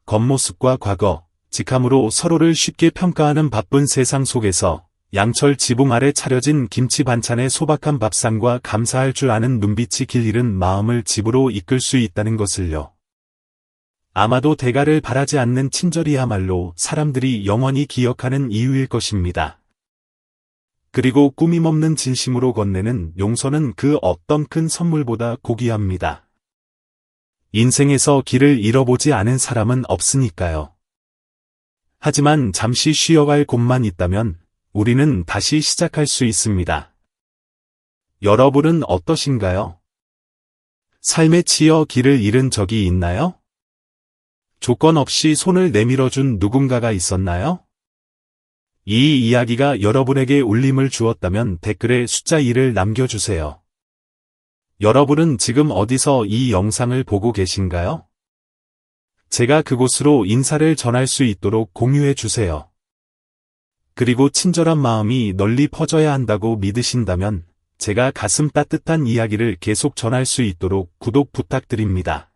겉모습과 과거, 직함으로 서로를 쉽게 평가하는 바쁜 세상 속에서 양철 지붕 아래 차려진 김치 반찬의 소박한 밥상과 감사할 줄 아는 눈빛이 길 잃은 마음을 집으로 이끌 수 있다는 것을요. 아마도 대가를 바라지 않는 친절이야말로 사람들이 영원히 기억하는 이유일 것입니다. 그리고 꾸밈없는 진심으로 건네는 용서는 그 어떤 큰 선물보다 고귀합니다. 인생에서 길을 잃어보지 않은 사람은 없으니까요. 하지만 잠시 쉬어갈 곳만 있다면 우리는 다시 시작할 수 있습니다. 여러분은 어떠신가요? 삶에 치여 길을 잃은 적이 있나요? 조건 없이 손을 내밀어준 누군가가 있었나요? 이 이야기가 여러분에게 울림을 주었다면 댓글에 숫자 2를 남겨주세요. 여러분은 지금 어디서 이 영상을 보고 계신가요? 제가 그곳으로 인사를 전할 수 있도록 공유해 주세요. 그리고 친절한 마음이 널리 퍼져야 한다고 믿으신다면 제가 가슴 따뜻한 이야기를 계속 전할 수 있도록 구독 부탁드립니다.